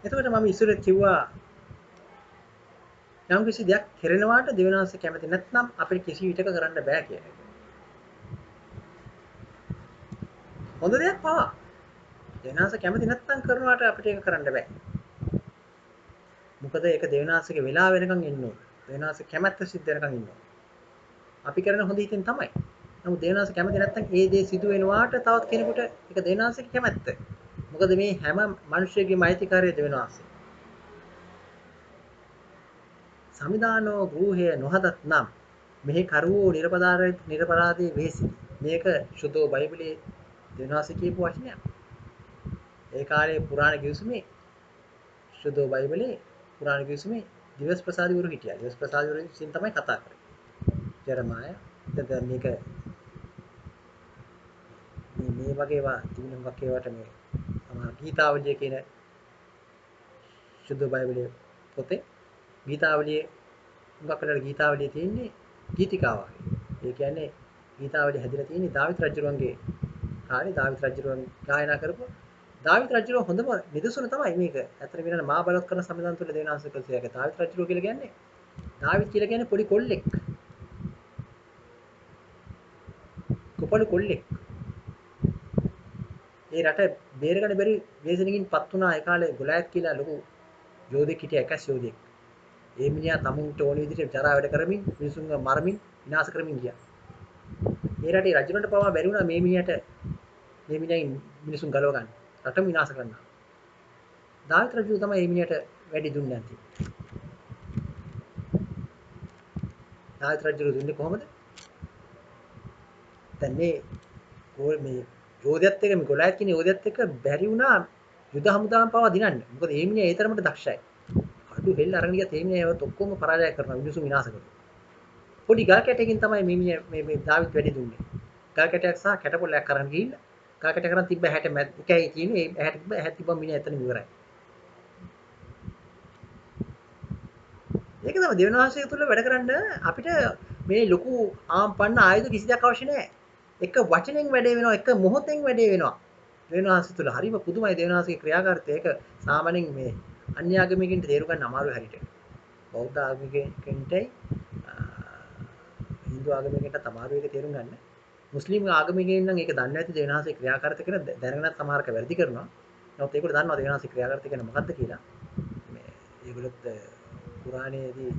එතකොට මම ඉස්සරෙත් කිව්වා යම් කිසි දෙයක් කෙරෙනවාට දෙවියන්වහන්ස කැමති නැත්නම් අපිට කිසි විටක කරන්න බෑ කියන එක. හොඳ දෙයක් පවා දෙවියන්වහන්ස කැමති නැත්නම් කරනවාට අපිට ඒක කරන්න බෑ. මොකද ඒක දෙවියන්වහන්සේගේ වෙලාව වෙනකන් ඉන්න ඕන. දෙවියන්වහන්සේ කැමැත්ත සිද්ධ වෙනකන් ඉන්න ඕන. අපි කරන හොඳ හිතෙන් තමයි. නමුත් දෙවියන්වහන්සේ කැමති නැත්නම් ඒ දේ සිදු වෙනවාට තවත් කෙනෙකුට ඒක දෙවියන්වහන්සේගේ කැමැත්ත. මොකද මේ හැම මිනිස්සෙකගේම අයිතිකාරය දෙවියන්වහන්සේ. සමිදානෝ ගෘහය නොහදත් නම් මෙහි කරවෝ නිර්පරාදී වෙහෙසි. මේක සුද්ධෝ බයිබලයේ දෙවියන්වහන්සේ කියපු වචනයක්. ඒ කාලේ පුරාණ කිවිසුමේ සුද්ධෝ බයිබලයේ පුරාණ කිවිසුමේ දිවස් ප්‍රසාදිවරු හිටියා. දිවස් ප්‍රසාදිවරු විසින් තමයි කතා කරන්නේ. ජෙරමාය මේක මේ වගේ වා තිබුණ වගේවට මේ සමහර ගීතාවලිය කියන සුද්ධ බයිබලයේ පොතේ ගීතාවලියේ උගක්කලට ගීතාවලියේ තියෙන්නේ ගීතිකාවක්. ඒ කියන්නේ ගීතාවලිය හැදිලා තියෙන්නේ දාවිත් රජුරුවන්ගේ කාලේ දාවිත් රජුරුවන් ගායනා කරපු දාවිත් රජුරුව හොඳම නිදසුන තමයි මේක. ඇත්තට විනන මහා බලවත් කරන සම්විධාන තුළ දෙවියන්වහන්සේ කළේ. දාවිත් රජුරුව කියලා කියන්නේ දාවිත් කියලා කියන්නේ පොඩි කොල්ලෙක්. කොපළු කොල්ලෙක්. ඒ රට බේරගන්න බැරි වේසනකින් පත් වුණා ඒ කාලේ ගොලෑත් කියලා ලොකු යෝධෙක් හිටියා එකස් යෝධෙක්. ඒ මිනිහා තමුන්ට ඕන විදිහට ජරා වැඩ කරමින් මිනිසුන්ව මරමින් විනාශ කරමින් ගියා. ඒ රටේ රජුන්ට පවා බැරි වුණා මේ මිනිහගෙන් මිනිසුන් ගලව ගන්න. රටම විනාශ කරන්න. දාවිත් රජු තමයි මේ මිනිහට වැඩි දුන්නේ නැති. දාවිත් රජු දුන්නේ කොහොමද? දැන් මේ යෝධයත් එක්ක මේ ගොලෑත් කියන යෝධයත් එක්ක බැරි වුණා යුද හමුදාවන් පවා දිනන්න. මොකද මේ මිනිහා ඒ තරමට දක්ෂයි. අඩු හෙල්ල අරගෙන ගියත් මේ මිනිහා ඒවත් ඔක්කොම පරාජය කරනවා. මිනිසුන් විනාශ කරනවා. පොඩි ගල් කැටයකින් තමයි මේ මිනිහා මේ දාවිත් වැඩි දුන්නේ. ගල් කැටයක් සහ කැටපොලයක් අරන් ගිහිල්ලා ගල් කැට කරන් තිබ්බ 60 එකයි තියෙන්නේ. ඒ 60 තිබ්බම මිනිහා එතන ඉවරයි. ඒක තමයි දෙවියන්වහන්සේ තුළ වැඩ කරන්න අපිට මේ ලොකු ආම්පන්න ආයුධ කිසි දෙයක් අවශ්‍ය නැහැ. එක වචනෙන් වැඩේ වෙනවා, එක මොහොතෙන් වැඩේ වෙනවා. දෙවියන්වහන්සේ තුළ හරිම පුදුමයි දෙවියන්වහන්සේගේ ක්‍රියාකාරීත්වය. ඒක සාමාන්‍යයෙන් මේ අන්‍ය ආගමිකින්ට තේරුම් ගන්න අමාරුයි හරියට. බෞද්ධ ආගමිකයන්ටයි හින්දු ආගමිකයන්ට අමාරුයි ඒක තේරුම් ගන්න. මුස්ලිම් ආගමිකයන් නම් ඒක දන්නේ නැති දෙවියන්වහන්සේ ක්‍රියාකාරීත්වය කියන දැනගෙනත් සමහරක වැරදි කරනවා. නමුත් ඒකට දන්නවා දෙවියන්වහන්සේ ක්‍රියාකාරීත්වය කියන්නේ මොකක්ද කියලා. මේ ඒගොල්ලොත් පුරාණයේදී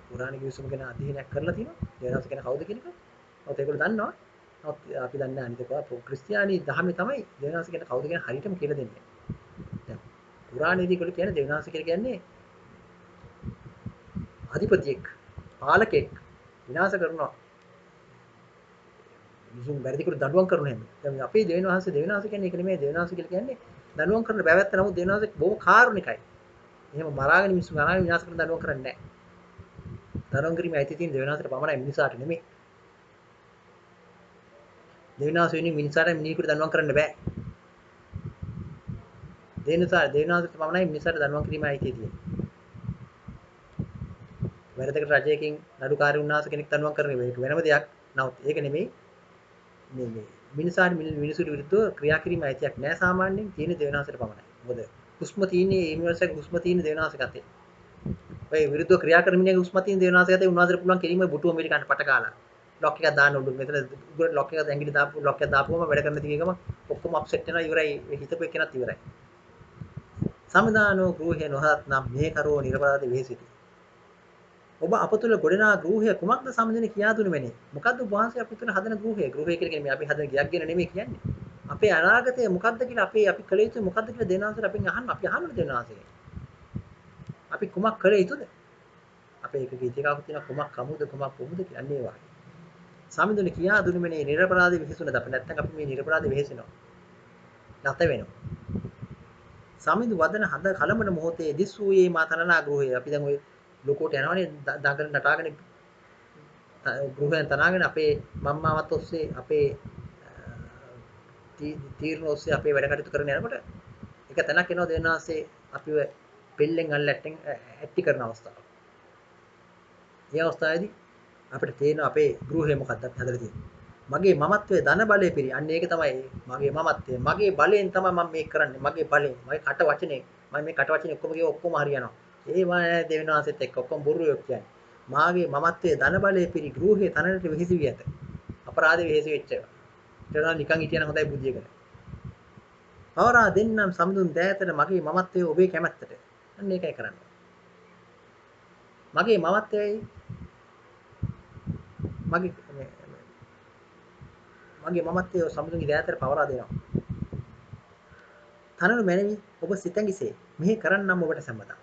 පුරාණ කිවිසුම ගැන අධ්‍යයනයක් කරලා තියෙනවා. දෙවියන්වහන්සේ කියන කවුද කියන එක. නමුත් ඒගොල්ලෝ දන්නවා. නමුත් අපි දන්නේ අනිත් එක ක්‍රිස්තියානි ධර්මයේ තමයි දෙවියන්වහන්සේ කියන කවුද කියන හරියටම කියලා දෙන්නේ. දැන් පුරාණයේදී ඒගොල්ලෝ කියන්නේ දෙවියන්වහන්සේ කියලා කියන්නේ අධිපතියෙක්, පාලකෙක් විනාශ කරනවා. මිනිසුන් වැරදිකට දඬුවම් කරන හැම. දැන් අපේ දෙවියන්වහන්සේ කියන්නේ ඒක නෙමෙයි. දෙවියන්වහන්සේ කියලා කියන්නේ දඬුවම් කරන්න බැවැත්ත. නමුත් දෙවියන්වහන්සේ බොහොම කාරුණිකයි. එහෙම මරාගෙන මිනිස්සු මරාගෙන විනාශ කරන දඬුවම් කරන්නේ නැහැ. දඬුවම් කිරීමේ අයිතිය තියෙන දෙවියන්වහන්සේට පමණයි මිනිසාට නෙමෙයි. දෙවියන්වහන්සේ වෙනින් මිනිසාට මිනිහෙකුට දඬුවම් කරන්න බෑ. දෙවියන්වහන්සේට පමණයි මිනිසාට දඬුවම් කිරීමේ අයිතිය තියෙන්නේ. වැරදකට රජයකින් නඩුකාරී වුණාස කෙනෙක් දඬුවම් කරන එක වෙනම දෙයක්. නමුත් ඒක නෙමෙයි මේ මිනිසාට මිනිසුන්ට විරුද්ධව ක්‍රියා කිරීම ඇතියක් නෑ සාමාන්‍යයෙන් තියෙන දෙවනාසයට පමණයි. මොකද හුස්ම තියෙන්නේ මේ මිනිස්සගේ හුස්ම තියෙන දෙවනාසයක අතේ. ඔය විරුද්ධව ක්‍රියා කරන මිනිහගේ හුස්ම තියෙන දෙවනාසයක අතේ උන්වහන්සේට පුළුවන් කෙලින්ම බුටු අමරිකාට පට කාලා. ලොක් එකක් දාන්න උඩු මෙතන උගුරට ලොක් එකක් ඇඟිලි දාපු ලොක් එකක් දාපුවම වැඩ කරන්න තියෙන එකම ඔක්කොම අප්සෙට් වෙනවා ඉවරයි. හිතපු එකනත් ඉවරයි. සමිදානෝ ගෘහේ නොහත් නම් මේ කරෝ නිර්පරාද වෙහෙසිතී. ඔබ අප තුළ ගොඩනා ගෘහය කුමක්ද සමදින කියා දුන මෙනේ. මොකද්ද වහන්සේ අප තුළ හදන ගෘහය? ගෘහය කියලා කියන්නේ අපි හදන ගයක් ගැන නෙමෙයි කියන්නේ. අපේ අනාගතය මොකද්ද කියලා අපි කළ යුතු මොකද්ද කියලා දෙනාසර අපෙන් අහන්න අපි අහන්න දෙනාසරේ. අපි කුමක් කළ යුතුද? අපේ එක ගීතිකාවක් තියෙනවා කුමක් කමුද කුමක් පොමුද කියලා අන්නේ වගේ. සමිඳුනේ කියා දුන මෙනේ නිර්පරාදී විහිසුනද අපි නැත්තම් අපි මේ නිර්පරාදී වෙහෙසෙනවා. නැත වෙනවා. සමිඳු වදන හද කලමන මොහොතේ දිස් වූයේ මා තනනා ගෘහය. අපි දැන් ওই ලෝකෝට යනවනේ දඟන නටාගෙන ගෘහයන් තනාගෙන අපේ මම්මාවත් ඔස්සේ අපේ තීරණ ඔස්සේ අපේ වැඩ කටයුතු කරන යනකොට එක තැනක් එනවා දෙවනාසේ අපිව පෙල්ලෙන් අල්ලට්ටෙන් ඇටි කරන අවස්ථාව. මේ අවස්ථාවේදී අපිට තේරෙනවා අපේ ගෘහය මොකක්ද අපි හදලා තියෙන්නේ. මගේ මමත්වයේ ධන බලය පිරි. අන්න ඒක තමයි මගේ මමත්වය. මගේ බලයෙන් තමයි මම මේක කරන්නේ. මගේ බලයෙන්. මගේ කට වචනේ. මම මේ කට වචනේ ඔක්කොම කියව ඔක්කොම හරියනවා. ඒවා දෙවෙනාසෙත් එක්ක ඔක්කොම බොරුයක් කියන්නේ. මාගේ මමත්වයේ ධන බලය පිරි ගෘහේ තනනට වෙහිසි වී ඇත. අපරාධ වෙහිසි වෙච්ච එක. ඒනවා නිකන් හිටියන හොඳයි බුද්ධියකට. පවරා දෙන්නම් සමුදුන් දෑතට මගේ මමත්වයේ ඔබේ කැමැත්තට. අන්න ඒකයි කරන්නේ. මගේ මමත්වයයි මගේ මගේ මමත්වයේ සමුදුන්ගේ දෑතට පවරා දෙනවා. තනනු මැනවි ඔබ සිතැඟිසේ මෙහි කරන්නම් ඔබට සම්මතා.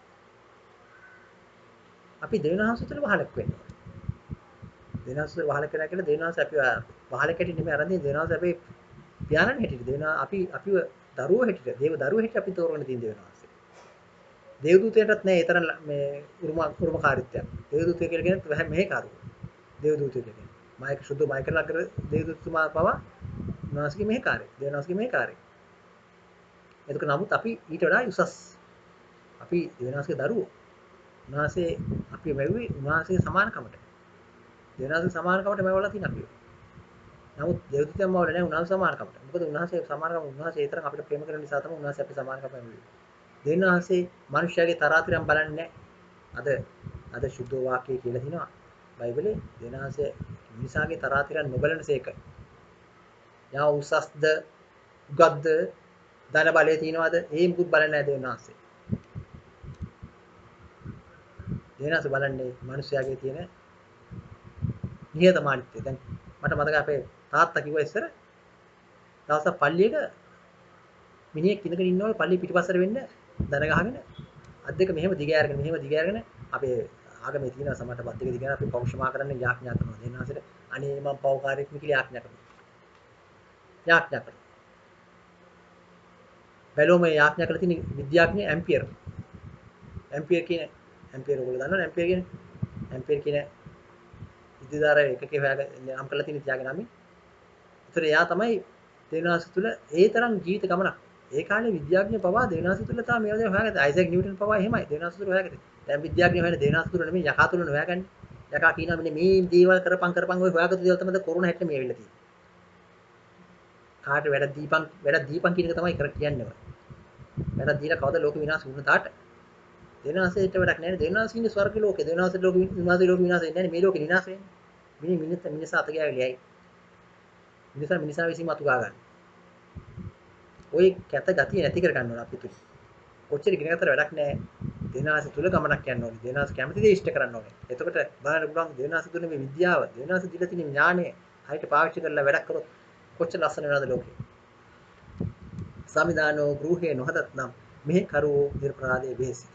අපි දෙවියන්වහන්සේ තුළ වහලක් වෙන්න ඕනේ. දෙවියන්වහන්සේ වහලක් කරා කියලා දෙවියන්වහන්සේ අපි වහලක් හැටියට නෙමෙයි අරන් දෙන්නේ දෙවියන්වහන්සේ අපේ පියාණන් හැටියට දෙවියන් අපිව දරුවෝ හැටියට දේව දරුවෝ හැටියට අපි තෝරගෙන තියෙන දෙවියන්වහන්සේ. දේවදූතයන්ටත් නෑ ඒ තරම් මේ උරුමකාරීත්වයක්. දේවදූතය කියලා කියන්නේ මෙහෙ කාරුව. දේවදූතය කියන්නේ. මායක සුද්ධ මායක නගර දේවදූතතුමා පවා උන්වහන්සේගේ මෙහෙ කාර්යය. දෙවියන්වහන්සේගේ මෙහෙ කාර්යය. එතකොට නමුත් අපි ඊට වඩා උසස්. අපි දෙවියන්වහන්සේගේ දරුවෝ. උන්වහන්සේ අපි වැව්වේ උන්වහන්සේගේ සමානකමට. දෙවියන්වහන්සේ සමානකමට මැවලා තියෙන අපි. නමුත් දේවදූතයන් මවල නැහැ උන්වහන්සේ සමානකමට. මොකද උන්වහන්සේ සමානකම උන්වහන්සේ ඒ තරම් අපිට ප්‍රේම කරන නිසා තමයි උන්වහන්සේ අපේ සමානකම ලැබුවේ. දෙවියන්වහන්සේ මිනිස්යාගේ තරාතිරම් බලන්නේ නැහැ. අද සුද්ධ වාක්‍යය කියලා තිනවා. බයිබලේ දෙවියන්වහන්සේ මිනිසාගේ තරාතිරම් නොබලනසේක. යා උසස්ද උගත්ද ධන බලය තියනවාද? ඒ මුකුත් බලන්නේ නැහැ දෙවියන්වහන්සේ. දෙවියන්වහන්සේ බලන්නේ මිනිස්යාගේ තියෙන නිහතමානීත්වය. දැන් මට මතකයි අපේ තාත්තා කිව්වා ඉස්සර දවසක් පල්ලියක මිනිහෙක් ඉඳගෙන ඉන්නවලු පල්ලිය පිටිපස්සට වෙන්න දන ගහගෙන අත් දෙක මෙහෙම දිග ඇරගෙන අපේ ආගමේ තියෙන සමහරට බත් දෙක දිගන අපි පෞෂමා කරන්න යාඥා කරනවා. දෙන්නාසෙට අනේ මම පෞකාරයෙක් නේ කියලා යාඥා කරනවා. බැලුවම යාඥා කරලා තියෙන විද්‍යාඥ ඇම්පියර්. ඇම්පියර් ඔයගොල්ලෝ දන්නවනේ ඇම්පියර් කියන විද්‍යුදාර එකකේ හොයාගෙන නම් කරලා තියෙන තියාගෙන නම්. ඒතර එයා තමයි දෙවිනාස තුල ඒ තරම් ජීවිත ගමනක්. ඒ කාලේ විද්‍යාඥ පවා දෙවිනාස තුල තමයි මේවා දැන් හොයාගත්තේ. අයිසැක් නිව්ටන් පවා එහෙමයි දෙවිනාස තුල හොයාගත්තේ. දැන් විද්‍යාඥ හොයන දෙවිනාස තුල නෙමෙයි යකා තුල හොයාගන්නේ. යකා කියනවා මෙන්න මේ දේවල් කරපන් ඔය හොයාගත්තු දේවල් තමයි කොරෝනා හැටි මේ ඇවිල්ලා තියෙන්නේ. කාට වැඩ දීපන් කියන එක තමයි කර කියන්නේ. වැඩ දීලා කවද ලෝක විනාශ වුණ තාට දෙවිනාසයට වැඩක් නැහැ. දෙවිනාස ඉන්නේ ස්වර්ග ලෝකේ. දෙවිනාස ලෝක විනාශ වෙන්නේ නැහැ. මේ ලෝකේ විනාශ වෙන්නේ. මිනිසා අත ගෑවිලයි. මිනිසා විසින්ම අතු ගා ගන්න. ওই කැත ගතිය නැති කර ගන්න ඕන අපි තුල. කොච්චර ඉගෙන ගත්තට වැඩක් නැහැ. දෙවිනාස තුල ගමනක් යන්න ඕනේ. දෙවිනාස කැමති දේ ඉෂ්ට කරන්න ඕනේ. එතකොට බලන්න පුළුවන් දෙවිනාස තුල මේ විද්‍යාව, දෙවිනාස දීලා තියෙන ඥාණය හරියට පාවිච්චි කරලා වැඩක් කරොත් කොච්චර ලස්සන වෙනවද ලෝකේ. සමිදානෝ ගෘහේ නොහදත් නම් මෙහි කරෝ නිර්පරාදේ වෙහෙසි.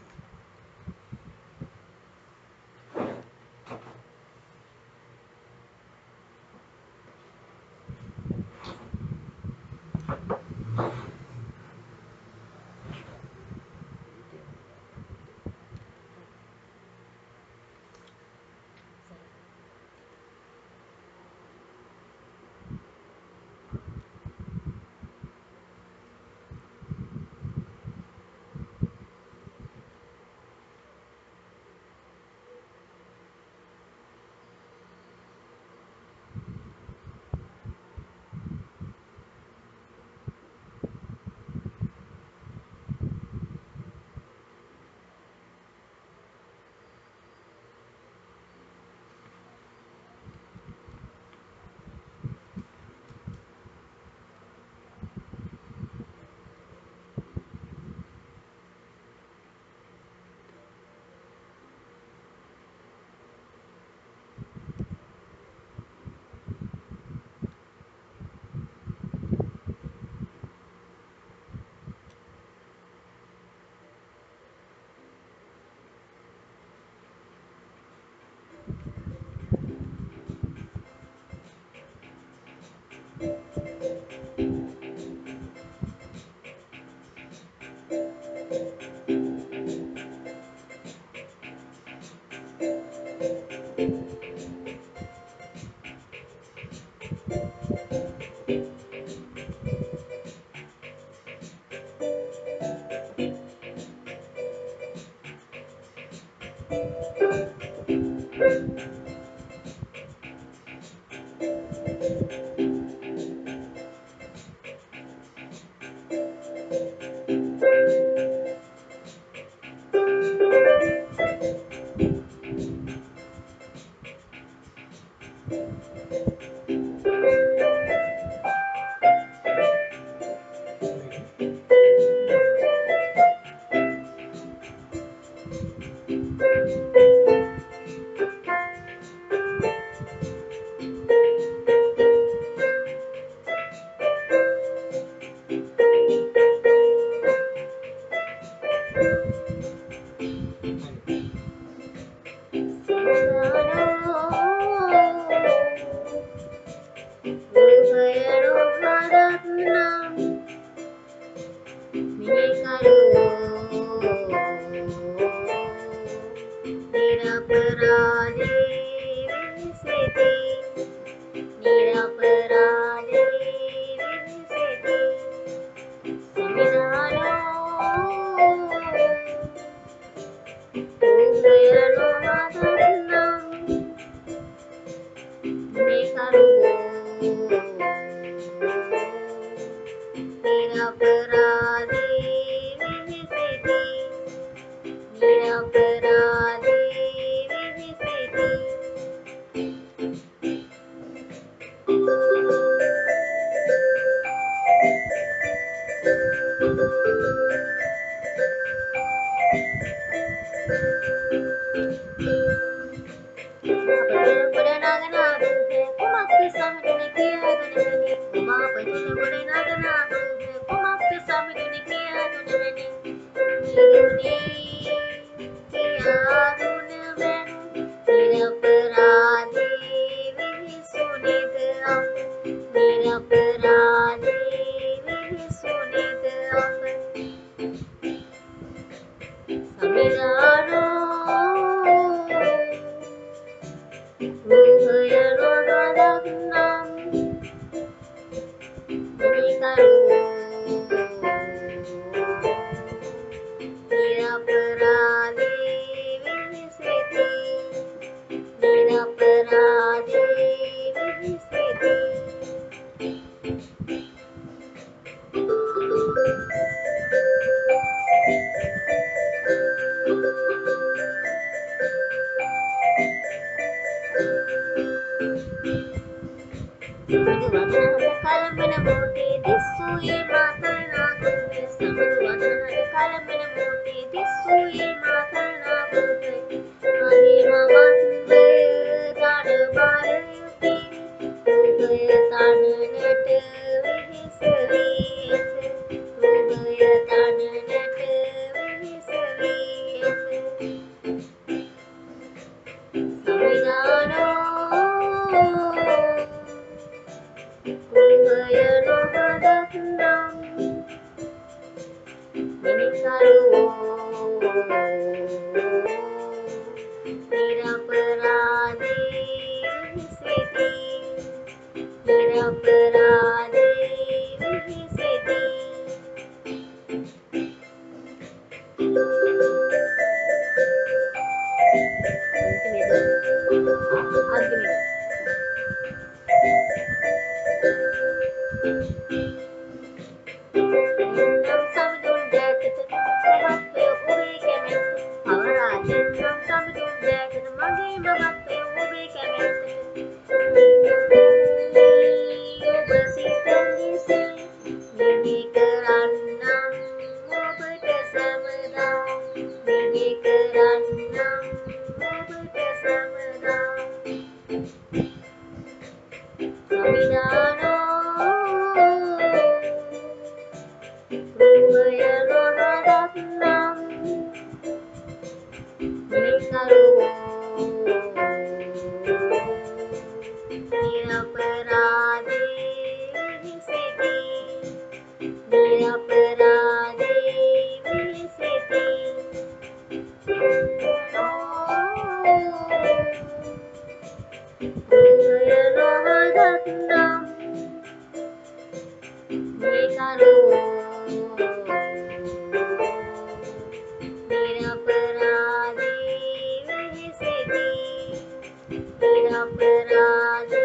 विसरेती निरपराधी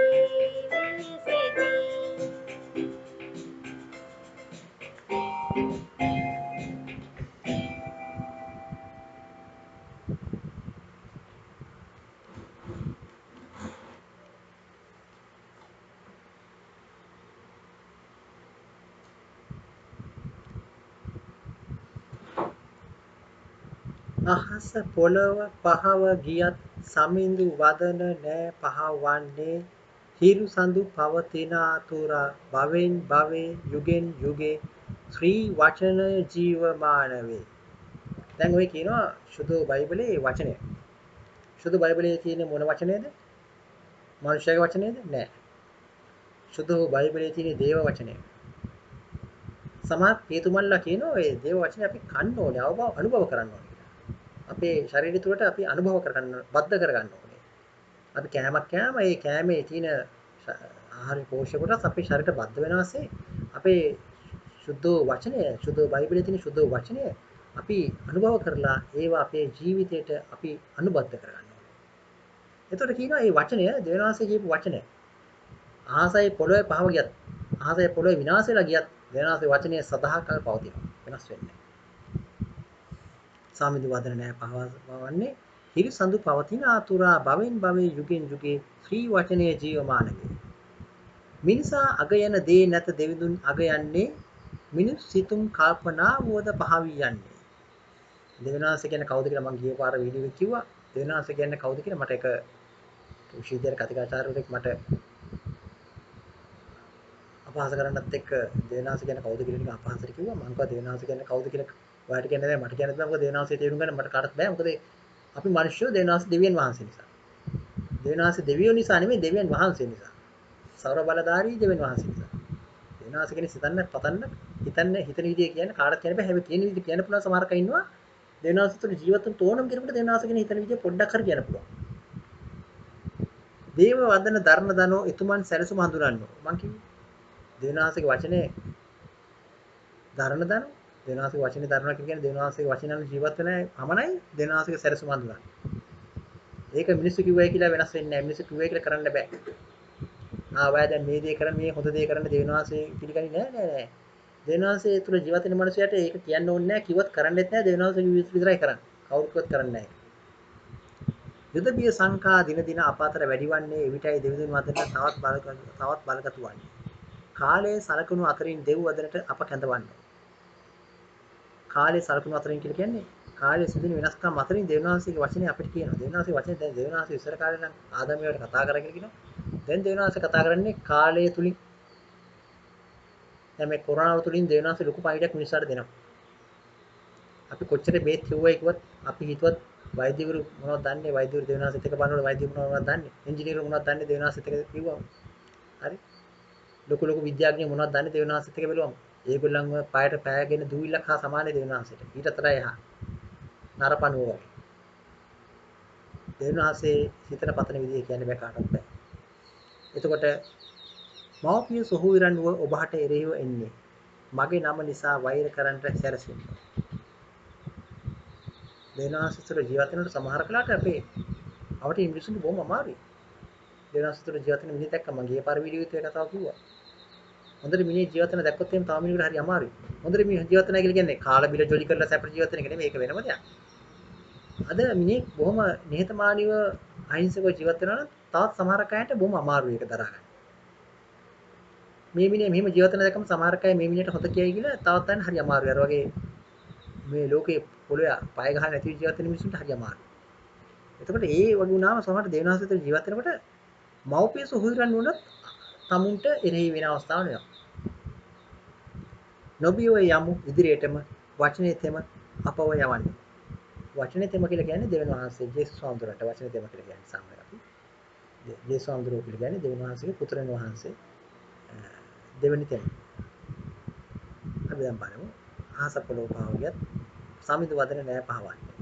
विलसेती අහස පොළව පහව ගියත් සමිඳු වදන නෑ පහවන්නේ හිරු සඳු පවතින අතුරා භවෙන් භවේ යුගෙන් යුගේ ශ්‍රී වචනය ජීවමාන වේ. දැන් ඔය කියනවා සුදු බයිබලයේ වචනය. සුදු බයිබලයේ තියෙන මොන වචනයද? මනුෂ්‍යගේ වචනයද? නෑ. සුදු බයිබලයේ තියෙන දේව වචනය. සමහර හේතුමල්ලා කියනවා ඒ දේව වචනේ අපි කන්න ඕනේ, අනුභව කරන්න ඕනේ. අපේ ශරීරය තුළට අපි අනුභව කරගන්න, බද්ධ කරගන්න ඕනේ. අපි කෑමක් කෑම ඒ කෑමේ තියෙන ආහාර පෝෂක කොටස් අපේ ශරීරයට බද්ධ වෙනවාසේ අපේ සුද්ධ වචනය, සුද්ධ බයිබලයේ තියෙන සුද්ධ වචනය අපි අනුභව කරලා ඒවා අපේ ජීවිතයට අපි අනුබද්ධ කරගන්න ඕනේ. එතකොට කියනවා මේ වචනය දෙවනාසේ කියපු වචනය. ආහසයි පොළොවේ පහව ගියත්, ආහසයි පොළොවේ විනාශ වෙලා ගියත් දෙවනාසේ වචනය සදාකාල පවතිනවා. වෙනස් වෙන්නේ සාමිදු වදන නෑ පහවන්නේ හිරි සඳු පවතින ආතුරා භවෙන් භවේ යුගෙන් යුගේ ශ්‍රී වචනය ජීවමාන වේ. මිනිසා අග යන දේ නැත දෙවිඳුන් අග යන්නේ මිනිස් සිතුම් කල්පනා වුවද පහවි යන්නේ. දෙවිනාස කියන්නේ කවුද කියලා මම ගිය පාර වීඩියෝ එකේ කිව්වා. දෙවිනාස කියන්නේ කවුද කියලා මට එක විශ්වවිද්‍යාල කතිකාචාර්යවරයෙක් මට අපහාස කරන්නත් එක්ක දෙවිනාස කියන්නේ කවුද කියලා ටික අපහාසට කිව්වා. මම කිව්වා දෙවිනාස කියන්නේ කවුද කියලා ඔයාලට කියන්න බෑ මට කියන්න බෑ. මොකද දෙවිනාසයේ තේරුම් ගන්න මට කාටවත් බෑ. මොකද අපි මිනිස්සු දෙවිනාස දෙවියන් වහන්සේ නිසා. දෙවිනාස දෙවියෝ නිසා නෙමෙයි දෙවියන් වහන්සේ නිසා. සර්ව බලධාරී දෙවියන් වහන්සේ නිසා. දෙවිනාස කියන්නේ සිතන්න පතන්න හිතන්න හිතන විදිය කියන්නේ කාටවත් කියන්න බෑ. හැබැයි කියන විදිය කියන්න පුළුවන් සමහර කයි ඉන්නවා. දෙවිනාස තුළ ජීවිතුන් තෝරනම් කෙනෙකුට දෙවිනාස කියන හිතන විදිය පොඩ්ඩක් හරි කියන්න පුළුවන්. දේව වදන ධර්ම දනෝ එතුමන් සැලසුම හඳුනන්නෝ. මං කිව්වේ දෙවිනාසගේ වචනේ ධර්ම දනෝ දෙවිනාසගේ වචනේ ධර්ම කියන්නේ දෙවිනාසගේ වචනවල ජීවත් වෙන පමණයි දෙවිනාසගේ සැලසුම හඳුනන්නේ. ඒක මිනිස්සු කිව්වයි කියලා වෙනස් වෙන්නේ නැහැ. මිනිස්සු කිව්වයි කියලා කරන්න බෑ. ආවා දැන් මේ දේ කරන්න මේ හොඳ දේ කරන්න දෙවිනාසයේ පිළිගන්නේ නෑ. දෙවිනාසයේ තුල ජීවත් වෙන මනුස්සයට ඒක කියන්න ඕනේ නෑ. කිව්වත් කරන්නෙත් නෑ. දෙවිනාසයේ විතරයි කරන්නේ. කවුරුත් කරන්නේ නෑ. යුද බිය සංකා දින දින අප අතර වැඩිවන්නේ එවිටයි දෙවිඳුන් වදනට තවත් බලගතු වන්නේ. කාලයේ සලකුණු අතරින් දෙව් වදනට අප කැඳවන්නේ. කාලයේ සලකුණු අතරින් කියලා කියන්නේ කාලයේ සිදුවෙන වෙනස්කම් අතරින් දෙවිනාසයේ වචනේ අපිට කියනවා. දෙවිනාසයේ වචනේ දැන් දෙවිනාසයේ ඉස්සර කාලේ නම් ආදමයට කතා කරගෙන කියනවා. දැන් දෙවිනාසය කතා කරන්නේ කාලය තුලින්. දැන් මේ කොරෝනාව තුලින් දෙවිනාසයේ ලොකු පණිඩයක් මිනිස්සුන්ට දෙනවා. අපි කොච්චර බේත් කිව්වයි කිව්වත් අපි හිතුවත් වෛද්‍යවරු මොනවද දන්නේ වෛද්‍යවරු දෙවිනාසෙත් එක බලනකොට වෛද්‍යවරු මොනවද දන්නේ ඉංජිනේරු මොනවද දන්නේ දෙවිනාසෙත් එක කිව්වම හරි ලොකු විද්‍යාඥයෝ මොනවද දන්නේ දෙවිනාසෙත් එක බැලුවම ඒගොල්ලන්ව පායට පෑගෙන දුවිල්ලක් හා සමානයි දෙවිනාසෙට ඊට අතරයි එහා නරපණුව වගේ දෙවිනාසයේ හිතන පතන විදිය කියන්න බෑ කාටවත් බෑ එතකොට මෞපිය සොහොයුරන්ව ඔබට එරෙහිව එන්නේ මගේ නම නිසා වෛර කරන්නට සැරසෙන්නේ දෙවිනාසතර ජීවත් වෙනකොට සමහර කලාට අපේ අපිට ඉංග්‍රීසියෙන් බොහොම අමාරුයි. දෙවිනාසතර ජීවත් වෙන මිනිහ දැක්කම මම ගිය පාර වීඩියෝ එකේ කතාව කිව්වා. හොඳට මිනිහ ජීවත් වෙන දැක්කොත් එහෙම තව මිනිහෙකුට හරි අමාරුයි. හොඳට මිනිහ ජීවත් වෙනවා කියලා කියන්නේ කාලා බිල ජොලි කරලා සැපට ජීවත් වෙන එක නෙමෙයි ඒක වෙනම දෙයක්. අද මිනිහ බොහොම නිහතමානීව අහිංසකව ජීවත් වෙනවා නම් තවත් සමහර කයට බොහොම අමාරුයි ඒක දරා ගන්න. මේ මිනිහ මෙහෙම ජීවත් වෙන දැක්කම සමහර කය මේ මිනිහට හොත කියයි කියලා තවත් අයන් හරි අමාරුයි. අර වගේ මේ ලෝකේ පොළොවේ පය ගහලා නැති ජීවත් වෙන මිනිස්සුන්ට හරි අමාරුයි. එතකොට ඒ වගේ වුණාම සමහර දේවනාසතර ජීවත් වෙනකොට මව්පිය සොහොයුරන් වුණත් තමුන්ට එරෙහි වෙන අවස්ථාවක් වෙනවා. නොබියෝ යමු ඉදිරියටම වචනේ තෙම අපව යවන්නේ. වචනේ තෙම කියලා කියන්නේ දෙවියන් වහන්සේ ජේසුස් වහන්සේට වචනේ තෙම කියලා කියන්නේ සාමාන්‍යයෙන් අපි. ජේසුස් වහන්සේ කියලා කියන්නේ දෙවියන් වහන්සේගේ පුත්‍රයන් වහන්සේ දෙවෙනි තෙම. අපි දැන් බලමු. ආස පොළොව පාවියත් සමිඳු වදන නෑ පහවන්නේ.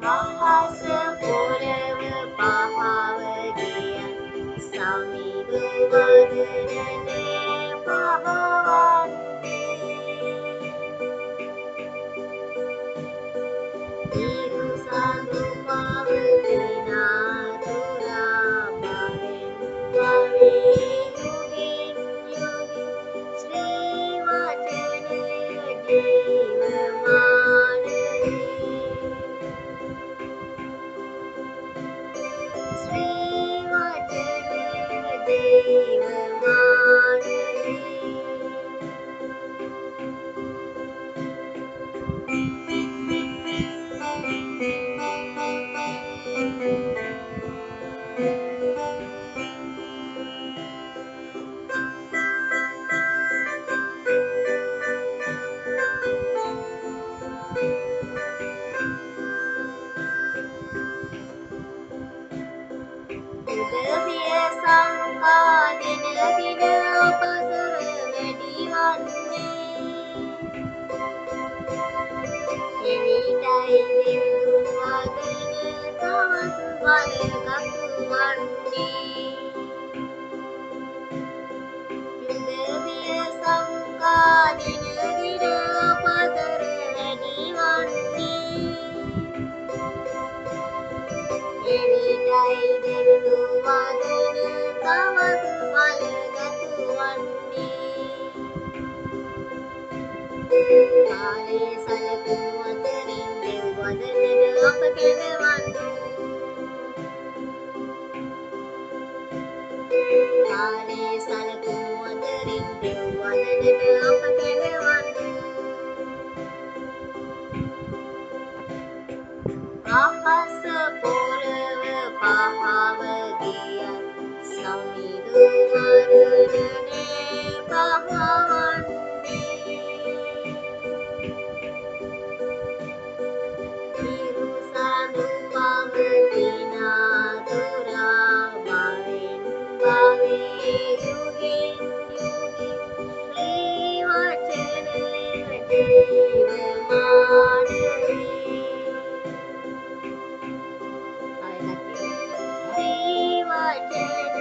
අහස පොළව පහව ගිය සමිඳු වදනනේ පහවන්නේ හිරු සඳු පවතින තුරා භවෙන් භවේ යුගින් යුගි ශ්‍රී වචනය ජීවමානවේ ශ්‍රී වචනය ජීවමානවේ උදවිය සංකා දින දින අපතර වැඩි වන්නේ එවිටයි දෙවිඳුන් වදන තවත් බලගතු වන්නේ උදවිය සංකා දින දින අපතර වැඩි වන්නේ එවිටයි දෙවිඳුන් වදන තවත් බලගතු වන්නේ කාලේ සලකුණු අතරින් දෙව් වදනට අප කැඳවන්නු කාලේ සලකුණු අතරින් දෙව් වදනට අප කැඳවන්නු අහස පොළව පහව ගිය සමිඳු වදනනේ පහවන්නේ හිරු සඳු පවතින තුරා භවෙන් භවේ යුගින් යුගි ශ්‍රී වචනය ජීවමානවේ ශ්‍රී වචනය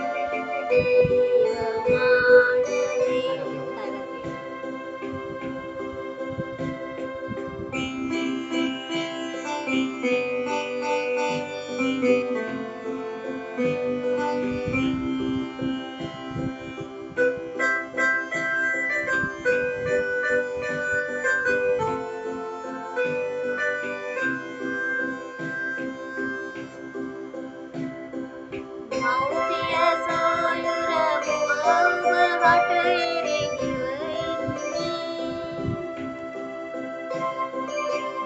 මව්පිය සොයුර මුව ඔබ හට එරෙහිව ඉන්නේ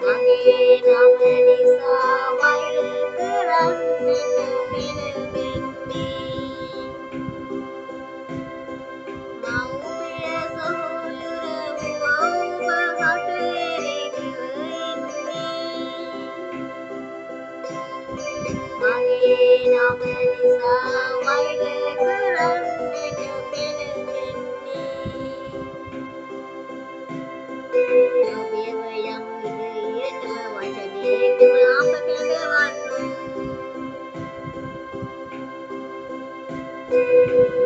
මගේ නම නිසා වෛර කරන්නට පෙළඹෙන්නේ මව්පිය සොයුර මුව ඔබ හට එරෙහිව ඉන්නේ මගේ නම නිසා වෛර කරන්නට පෙළඹෙන්නේ නොබියව යම් ඉදිරියටම වචනයකම අප කැඳවන්නු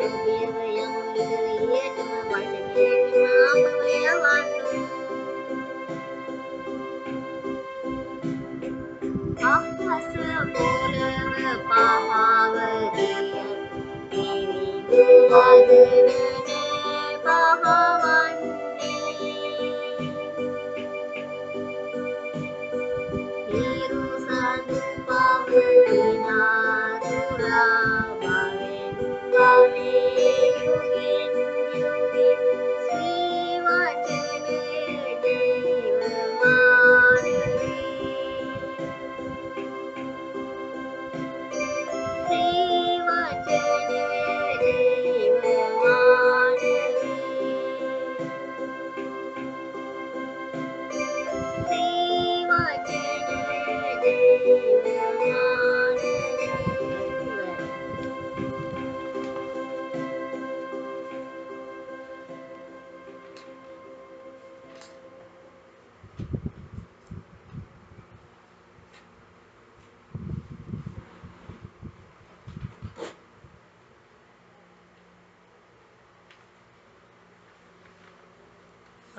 නොබියව යම් ඉදිරියටම වචනයකම අපව යවන්නු අහස පොළව පහව ගිය හිරිඳු වදනනේ පහවන්නේ හිරු සඳු පවතින තුරා භවෙන් භවේ යුගින් යුගි ශ්‍රී වචනය ජීවමානවේ ශ්‍රී වචනය ජීවමානවේ ශ්‍රී වචනය ජීවමානවේ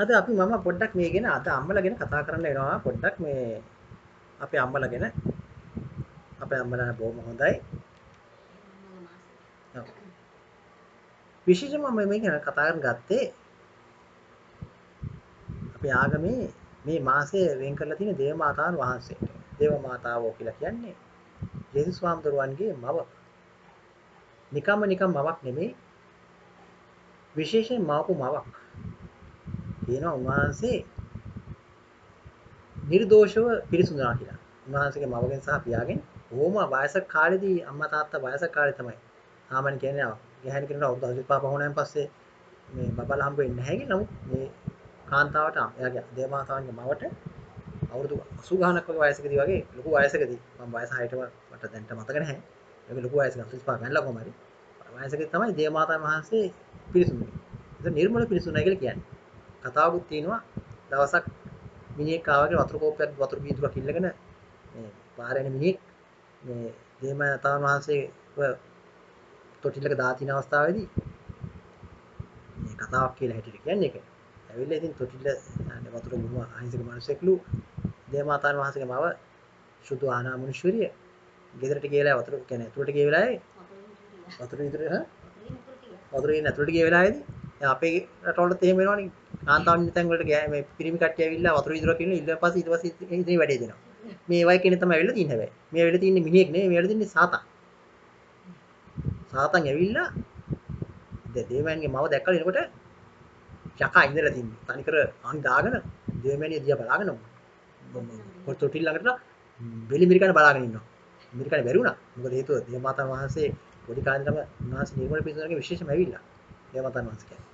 අද අපි මම පොඩ්ඩක් මේ ගැන අද අම්මලා ගැන කතා කරන්න වෙනවා පොඩ්ඩක් මේ අපේ අම්මලා ගැන. අපේ අම්මලා බොහොම හොඳයි. ඔව්. විශේෂයෙන්ම මම මේ ගැන කතා කරන්න ගත්තේ අපේ ආගමේ මේ මාසය වෙන් කරලා තියෙන දේව මාතාන් වහන්සේට. දේව මාතාවෝ කියලා කියන්නේ යේසුස් වහන්සේගේ මව. නිකම්ම මවක් නෙමෙයි විශේෂයෙන් මවපු මවක්. කියනවා උන්වහන්සේ නිර්දෝෂව පිරිසුදුනා කියලා. උන්වහන්සේගේ මවගෙන් සහ පියාගෙන් ඕම වයසක කාලේදී අම්මා තාත්තා වයසක කාලේ තමයි. සාමාන්‍ය කියන්නේ ගැහැණි කෙනෙකුට අවුරුදු 45 පහුණාන් පස්සේ මේ බබලා හම්බ වෙන්නේ නැහැ කියලා. නමුත් මේ කාන්තාවට එයාගේ දේවමාතාවන්ගේ මවට අවුරුදු 80 ගණනක් වගේ වයසකදී වගේ ලොකු වයසකදී මම වයස 6ටම මට දැනට මතක නැහැ. ඒක ලොකු වයසක 45 ගණන්ලා කොහමද? වයසකදී තමයි දේවමාතාවන් වහන්සේ පිරිසුදුනේ. ඒක නිර්මල පිරිසුදුනා කියලා කියන්නේ. කතාවකුත් තියෙනවා දවසක් මිනිහෙක් ආවගේ වතුර කෝප්පයක් වතුර බීදුරක් ඉල්ලගෙන මේ පාරේ යන මිනිහෙක් මේ දේවමාතාවන් වහන්සේව තොටිල්ලක දාතින අවස්ථාවේදී මේ කතාවක් කියලා හිටිට කියන්නේ ඒක. ඇවිල්ලා ඉතින් තොටිල්ල වතුර බොම අහිංසක මිනිස්සෙක්ලු දේවමාතාවන් වහන්සේගේ මව සුදු ආනාමුනිශ්වරිය ගෙදරට ගිහලා වතුර කියන්නේ ඇතුළට ගිය වෙලාවේ වතුර විතර වතුරේ ඇතුළට ගිය වෙලාවේදී දැන් අපේ රටවලත් එහෙම වෙනවනේ කාන්තාවන් ඉන්න තැන් වලට මේ පිරිමි කට්ටිය ඇවිල්ලා වතුර විතර කියලා ඊට පස්සේ ඉතින් වැඩේ දෙනවා. මේ වයි කෙනෙක් තමයි ඇවිල්ලා තින්නේ හැබැයි. මේ ඇවිල්ලා තින්නේ මිනිහෙක් නෙවෙයි මේ ඇවිල්ලා තින්නේ සාතන්. සාතන් ඇවිල්ලා දේවයන්ගේ මව දැක්කලා එනකොට යකා ඉඳලා තින්නේ. තනිකර අන් දාගෙන දේවයන්ගේ දිහා බලාගෙන තොටිල් ළඟට බෙලි මිරිකන බලාගෙන ඉන්නවා. මිරිකන බැරි වුණා. මොකද හේතුව දේවමාතාන් වහන්සේ පොඩි කාලේ තමයි උන්වහන්සේ නිර්මල පිරිසුදුනාගේ විශේෂම ඇවිල්ලා. දේවමාතාන් වහන්සේ කියන්නේ.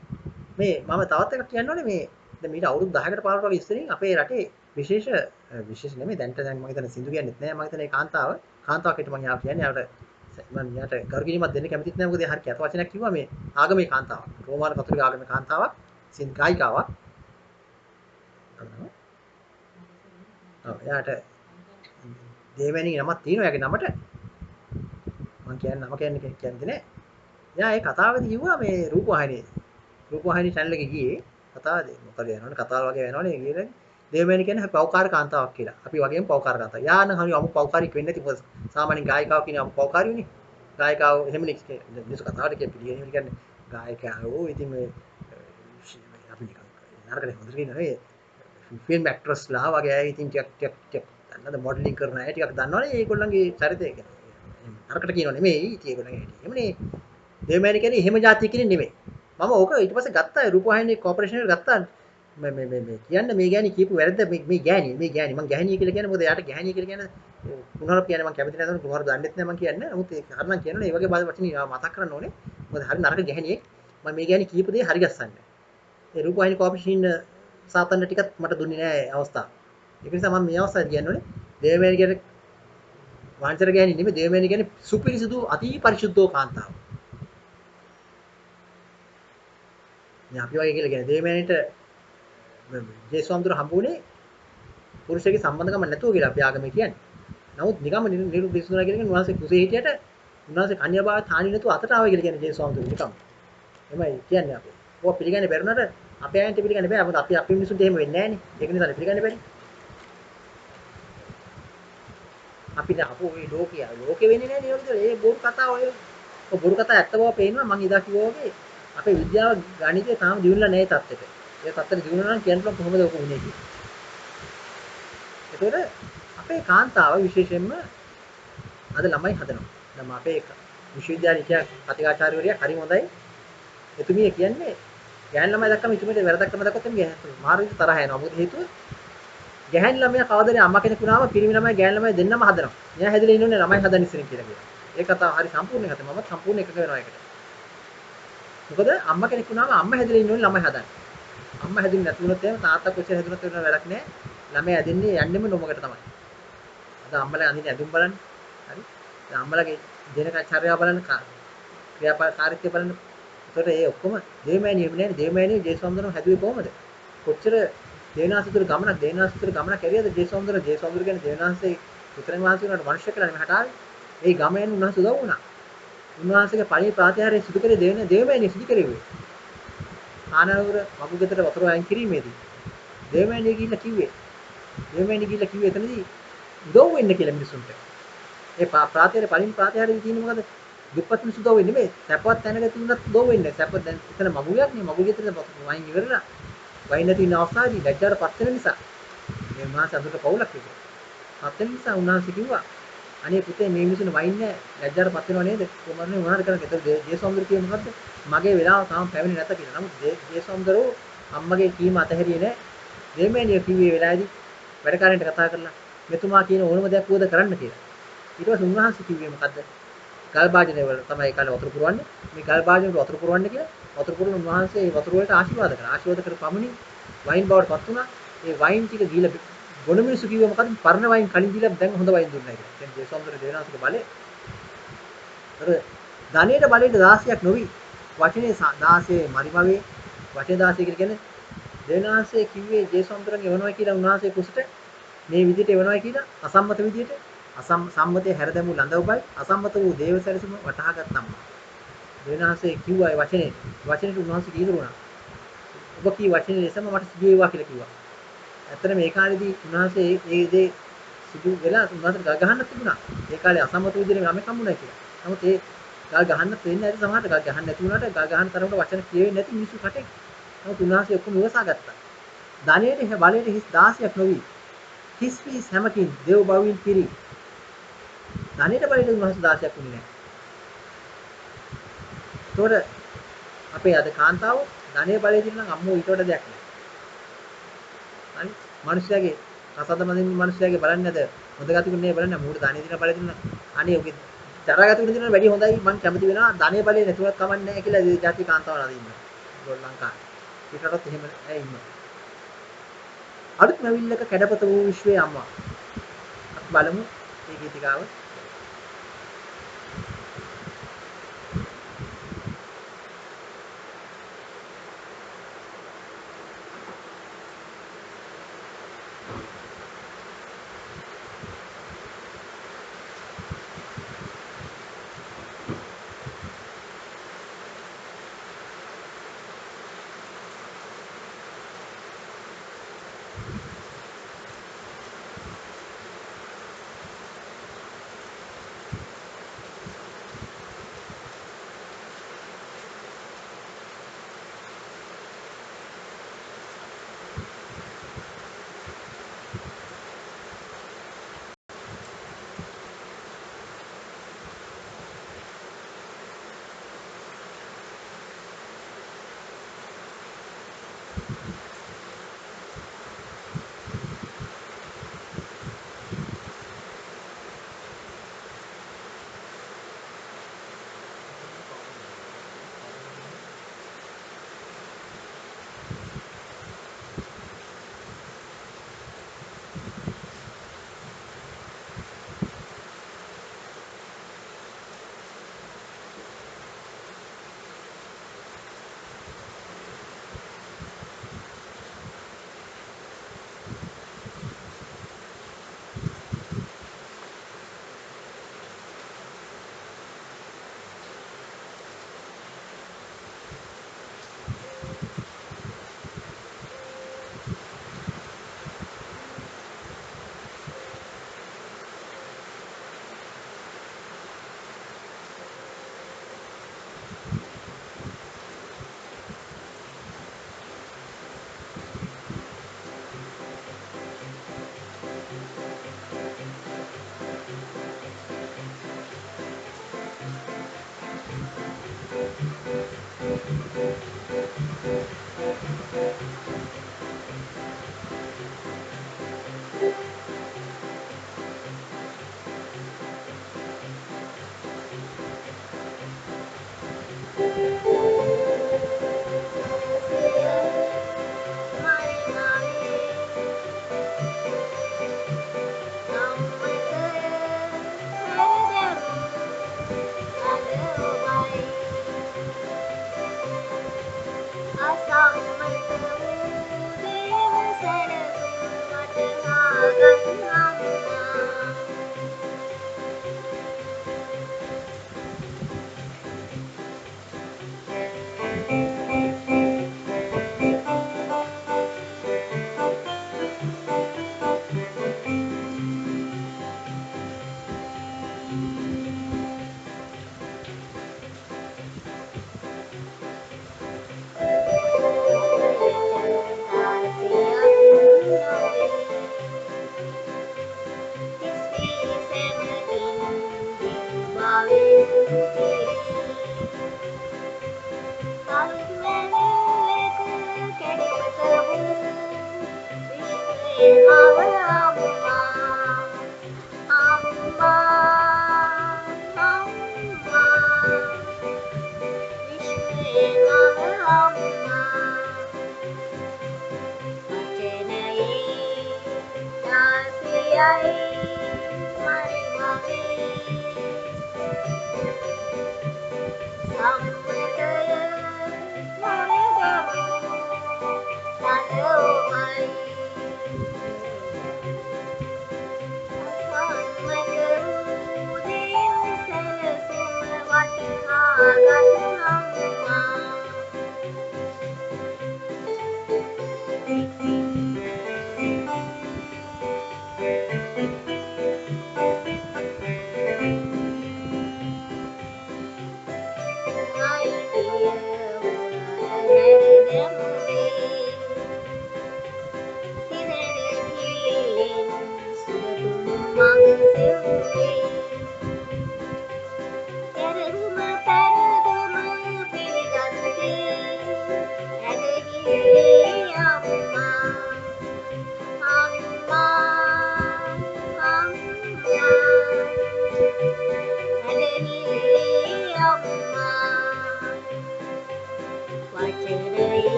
මේ මම තවත් එකක් කියන්න ඕනේ මේ දැන් මීට අවුරුදු 10කට 15කට වගේ ඉස්සරින් අපේ රටේ විශේෂ නෙමෙයි දැන් මම හිතන්නේ සින්දු කියන්නෙත් නෑ මම හිතන්නේ කාන්තාවක් හිට මම යා කියන්නේ යාට මම යාට කරුගිනීමක් දෙන්න කැමතිත් නෑ මොකද හරි කැත වචනයක් කිව්වා මේ ආගමේ කාන්තාවක් රෝමාන කතෝලික ආගමේ කාන්තාවක් සින්දු ගායිකාවක් ඔව් යාට දේවැනි නමක් තියෙනවා යාගේ නමට මම කියන්නේ නම කියන්නේ නෑ යා ඒ කතාවේදී කිව්වා මේ රූපවාහිනී channel එකේ ගියේ කතාවද මොකද යනවනේ කතාව වගේ වෙනවනේ කියන්නේ දේවමණි කියන්නේ පෞකාර කාන්තාවක් කියලා. අපි වගේම පෞකාර කාන්තාව. යාන හරි අමු පෞකාරික වෙන්නේ නැති මොකද සාමාන්‍ය ගායිකාව කියන්නේ අමු පෞකාරියනේ. ගායිකාව එහෙමනේ මිනිස්සු කතාවට කියන්නේ ගායිකාවෝ ඉතින් මේ අපි නිකන් නරකට හොඳට කියනවා නේ ෆිල්ම් ඇක්ට්‍රස්ලා වගේ අය ඉතින් ටිකක් දන්නවද මොඩලින් කරන අය ටිකක් දන්නවනේ ඒගොල්ලන්ගේ චරිතය ගැන. නරකට කියනව නෙමෙයි ඉතින් ඒගොල්ලන්ගේ හැටි. එහෙමනේ දේවමණි කියන්නේ එහෙම જાතිය කෙනෙක් නෙමෙයි. මම ඕක ඊට පස්සේ ගත්තා රූපවාහිනී කෝපරේෂන් එකට ගත්තා මේ කියන්න මේ ගෑණි කියපු වැරද්ද මේ ගෑණි මම ගැහණිය කියලා කියන්නේ මොකද යාට ගැහණිය කියලා කියන්නේ කුණහරුප කියන්නේ මම කැමති නැතුන කුණහරුප දන්නෙත් නැහැ මම කියන්නේ නමුත් ඒක හරිනම් කියනවනේ මේ වගේ වචන මතක් කරන්න ඕනේ මොකද හරි නරක ගැහණියෙක් මම මේ ගෑණි කියපු දේ හරි ගස්සන්නේ ඒ රූපවාහිනී කෝපරේෂන් සාතන්න ටිකක් මට දුන්නේ නැහැ අවස්ථාව ඒක නිසා මම මේ අවස්ථාවේ කියන්නේ දේවමණි කියන්නේ වංචර ගැහණි නෙමෙයි දේවමණි කියන්නේ සුපිරිසුදු අති පරිශුද්ධෝ කාන්තාව අපි වගේ කියලා කියන්නේ දේවමණිට ජේසුස්වන්දර හම්බුනේ පුරුෂයෙක්ගේ සම්බන්ධකම නැතුව කියලා අපි ආගමේ කියන්නේ. නමුත් නිකම්ම නිරු පිසුනා කියන්නේ උන්වහන්සේ කුසේ හිටියට උන්වහන්සේ කන්‍යාභාව තාණි නැතුව අතට ආවා කියලා කියන්නේ ජේසුස්වන්දර නිකම්. එමය කියන්නේ අපි. ඕක පිළිගන්නේ බැරුණාට අපේ අයන්ට පිළිගන්න බෑ. මොකද අපි මිනිසුන්ට එහෙම වෙන්නේ නැහනේ. ඒක නිසා පිළිගන්න බැරි. අපි දැන් අපෝ මේ ලෝකේ වෙන්නේ නැහැ නේද? ඒ බොරු කතා ඔය බොරු කතා ඇත්ත බව පේනවා මම ඉදා කිව්වා වගේ අපේ විද්‍යාව ගණිතය තාම දියුණුලා නැහැ තත්ත්වෙට. ඒ තත්ත්වෙට දියුණුවා නම් කියන්න පුළුවන් කොහොමද ඔක වුනේ කියලා. ඒතකොට අපේ කාන්තාව විශේෂයෙන්ම අද ළමයි හදනවා. දැන් අපේ විශ්වවිද්‍යාලයේ කතිකාචාර්යවරිය හරි හොඳයි. එතුමිය කියන්නේ ගැහැණි ළමයි දැක්කම එතුමියට වැරදක්කම දැක්කොත් එමේ මාරු විදිහට තරහ යනවා. මොකද හේතුව ගැහැණි ළමයා කවදාද අම්මා කෙනෙක් වුණාම පිරිමි ළමයි ගැහැණි ළමයි දෙන්නම හදනවා. එයා හැදලා ඉන්නෝනේ ළමයි හදන ඉස්සරින් කියලා කියනවා. ඒ කතාව හරි සම්පූර්ණ කතාව. මම සම්පූර්ණ එකක වෙනවා ඒකට. මොකද අම්මා කෙනෙක් වුණාම අම්මා හැදලා ඉන්නෝනේ ළමයි හදන්න. අම්මා හැදුනේ නැති වුණොත් එහෙම තාත්තා කොච්චර හැදුනත් වෙන වැඩක් නැහැ. ළමයා ඇදෙන්නේ යන්නෙම නොමකට තමයි. අද අම්මලා අඳින ඇඳුම් බලන්න. හරි. දැන් අම්මලාගේ දෙන චර්යාව බලන්න ක්‍රියාකාරීත්වය බලන්න. ඒතකොට ඒ ඔක්කොම දේවමෑණියෙම නෑනේ. දේවමෑණිය ජේසුස්වන්දරම හැදුවේ කොහොමද? කොච්චර දේවනාසිතුර ගමනක් ඇරියද ජේසුස්වන්දර කියන්නේ දේවනාසයේ පුත්‍රයන් වහන්සේ වුණාට මිනිස්සු කියලා නෙමෙයි හටාවේ. ඒ ගමෙන් උන්වහන්සේ උදව් වුණා. උන්වහන්සේගේ පළි ප්‍රාතිහාර්ය සිදු කරේ දේවමෑණිය සිදු කරේ. ආනවර මගු ගෙදර වතුර අයින් කිරීමේදී දේවමෑණිය ගිහිල්ලා කිව්වේ එතනදී උදව් වෙන්න කියලා මිනිසුන්ට. ඒ ප්‍රාතිහාර්ය පළවෙනි ප්‍රාතිහාර්යයේ තියෙන්නේ මොකද? දුප්පත් මිනිස්සු උදව් වෙන්නේ නෙමෙයි. සැපවත් තැනක තිබුණත් උදව් වෙන්නේ. සැප දැන් එතන මගුලක් නේ. මගුල ගෙදර වයින් ඉවරලා වයින් නැති ඉන්න අවස්ථාවේදී ලැජ්ජාට පත් වෙන නිසා මේ උන්වහන්සේ අඳුරට පවුලක් ඒක. පත් වෙන නිසා උන්වහන්සේ කිව්වා අනේ පුතේ මේ මිනිස්සුන් වයින් නැහැ. ලැජ්ජාට පත් වෙනව නේද? කොහොමද මොනවද කරන්නේ? ඒතර දේශවන්දර කියන්නේ මොකද්ද? මගේ වෙලාව තාම පැමිණෙන්නේ නැත කියලා. නමුත් දේශවන්දරෝ අම්මගේ කීම අතහැරියේ නැහැ. දෙමෑණිය කිව්වේ වෙලාවේදී වැඩකාරයන්ට කතා කරලා මෙතුමා කියන ඕනම දෙයක් වුවද කරන්න කියලා. ඊට පස්සේ උන්වහන්සේ කිව්වේ මොකද්ද? ගල් භාජනය වල තමයි කාලේ වතුර පුරවන්නේ. මේ ගල් භාජන වල වතුර පුරවන්න කියලා වතුර පුරවන උන්වහන්සේ ඒ වතුර වලට ආශිර්වාද කරා. ආශිර්වාද කර පමණින් වයින් බවට පත් වුණා. ඒ වයින් ටික දීලා ගොනු මිනිස්සු කිව්වේ මොකද්ද? පරණ වයින් කලින් දීලා දැන් හොඳ වයින් දුන්නා කියලා. දැන් දේශවන්දර දේවනාථගේ බලය. අර ධනෙට බලයට 16ක් නොවි වචනේ 16 මරිමවේ වචනේ 16 කියලා කියන්නේ දේවනාථේ කිව්වේ දේශවන්දරගේ එවනවා කියලා උන්වහන්සේ කුසට මේ විදිහට එවනවා කියලා අසම්මත විදිහට සම්මතයේ හැර දැමු ළඳවබයි අසම්මත වූ දේව සැලසුම වටහාගත්තම්ම. දේවනාථේ කිව්වා ඒ වචනෙට උන්වහන්සේ කීදුණා. ඔබ කී වචනේ ලෙසම මට සිදු වේවා කියලා කිව්වා. ඇත්තට මේ කාලේදී උන්වහන්සේ ඒ දේ සිදු වෙලා උන්වහන්සේට ගල් ගහන්න තිබුණා. ඒ කාලේ අසම්මත විදිහට ළමෙක් හම්බුනා කියලා. නමුත් ඒ ගල් ගහන්න වෙන්නේ නැති සමහරට ගල් ගහන්න නැති වුණාට ගල් ගහන්න තරමට වචන කියෙන්නේ නැති මිනිස්සු කටේ. නමුත් උන්වහන්සේ ඔක්කොම ඉවසා ගත්තා. ධනෙට බලයට හිස් 16ක් නොවි. හිස් වී හැමකින් දේව බවින් පිරි. ධනෙට බලයට උන්වහන්සේ 16ක් වුණේ නැහැ. ඒතකොට අපේ අද කාන්තාව ධනෙ බලය දින නම් අම්මෝ ඊට වඩා දෙයක් නැහැ. හරි? මිනිස්යාගේ රසද මදින් මිනිස්යාගේ බලන්නේ නැද හොඳ ගතිකුනේ බලන්නේ මූණ ධනෙ දින බලය දින අනේ ඔගේ ජරාගතිකුනේ දින වැඩි හොඳයි මං කැමති වෙනවා ධනෙ බලය නැතුවත් කමන්නේ නැහැ කියලා ඒ ජාති කාන්තාව නද ඉන්නවා. ගොල් ලංකාවේ. ඊටටත් එහෙම ඇයි ඉන්නවා. අලුත් නවිල්ලක කැඩපත වූ විශ්වයේ අම්මා. අපි බලමු මේ ගීතිකාව. අසම්මත වූ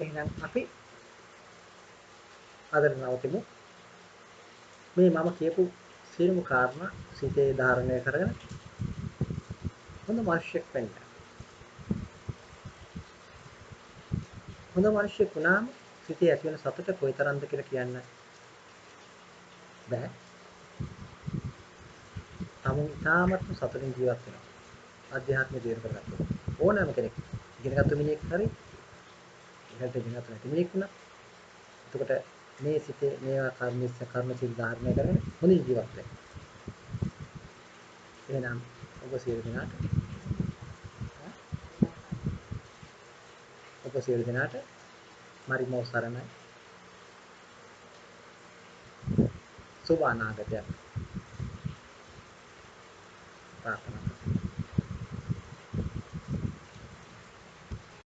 එහෙනම් අපි අදට නවතිමු. මේ මම කියපු සියලුම කාරණා සිතේ ධාරණය කරගෙන හොඳ මිනිහෙක් වෙන්න. හොඳ මිනිහෙක් වුණාම සිතේ ඇති වෙන සතුට කොයිතරම්ද කියලා කියන්න බෑ. තමුන් තාමත් සතුටින් ජීවත් වෙනවා. අධ්‍යාත්මය දියුණු කරගත්තොත්. ඕනෑම කෙනෙක් ඉගෙනගත්තු මිනිහෙක් හරි ඉගෙනගත්තු නැති මිනිහෙක් වුණා. එතකොට මේ සිතේ මේවා කර්ම සිල් ධාරණය කරගෙන හොඳින් ජීවත් වෙන්න. එහෙනම් ඔබ සියලු දෙනාට මරිමෝ සරණයි. සුබ අනාගතයක් ප්‍රාර්ථනා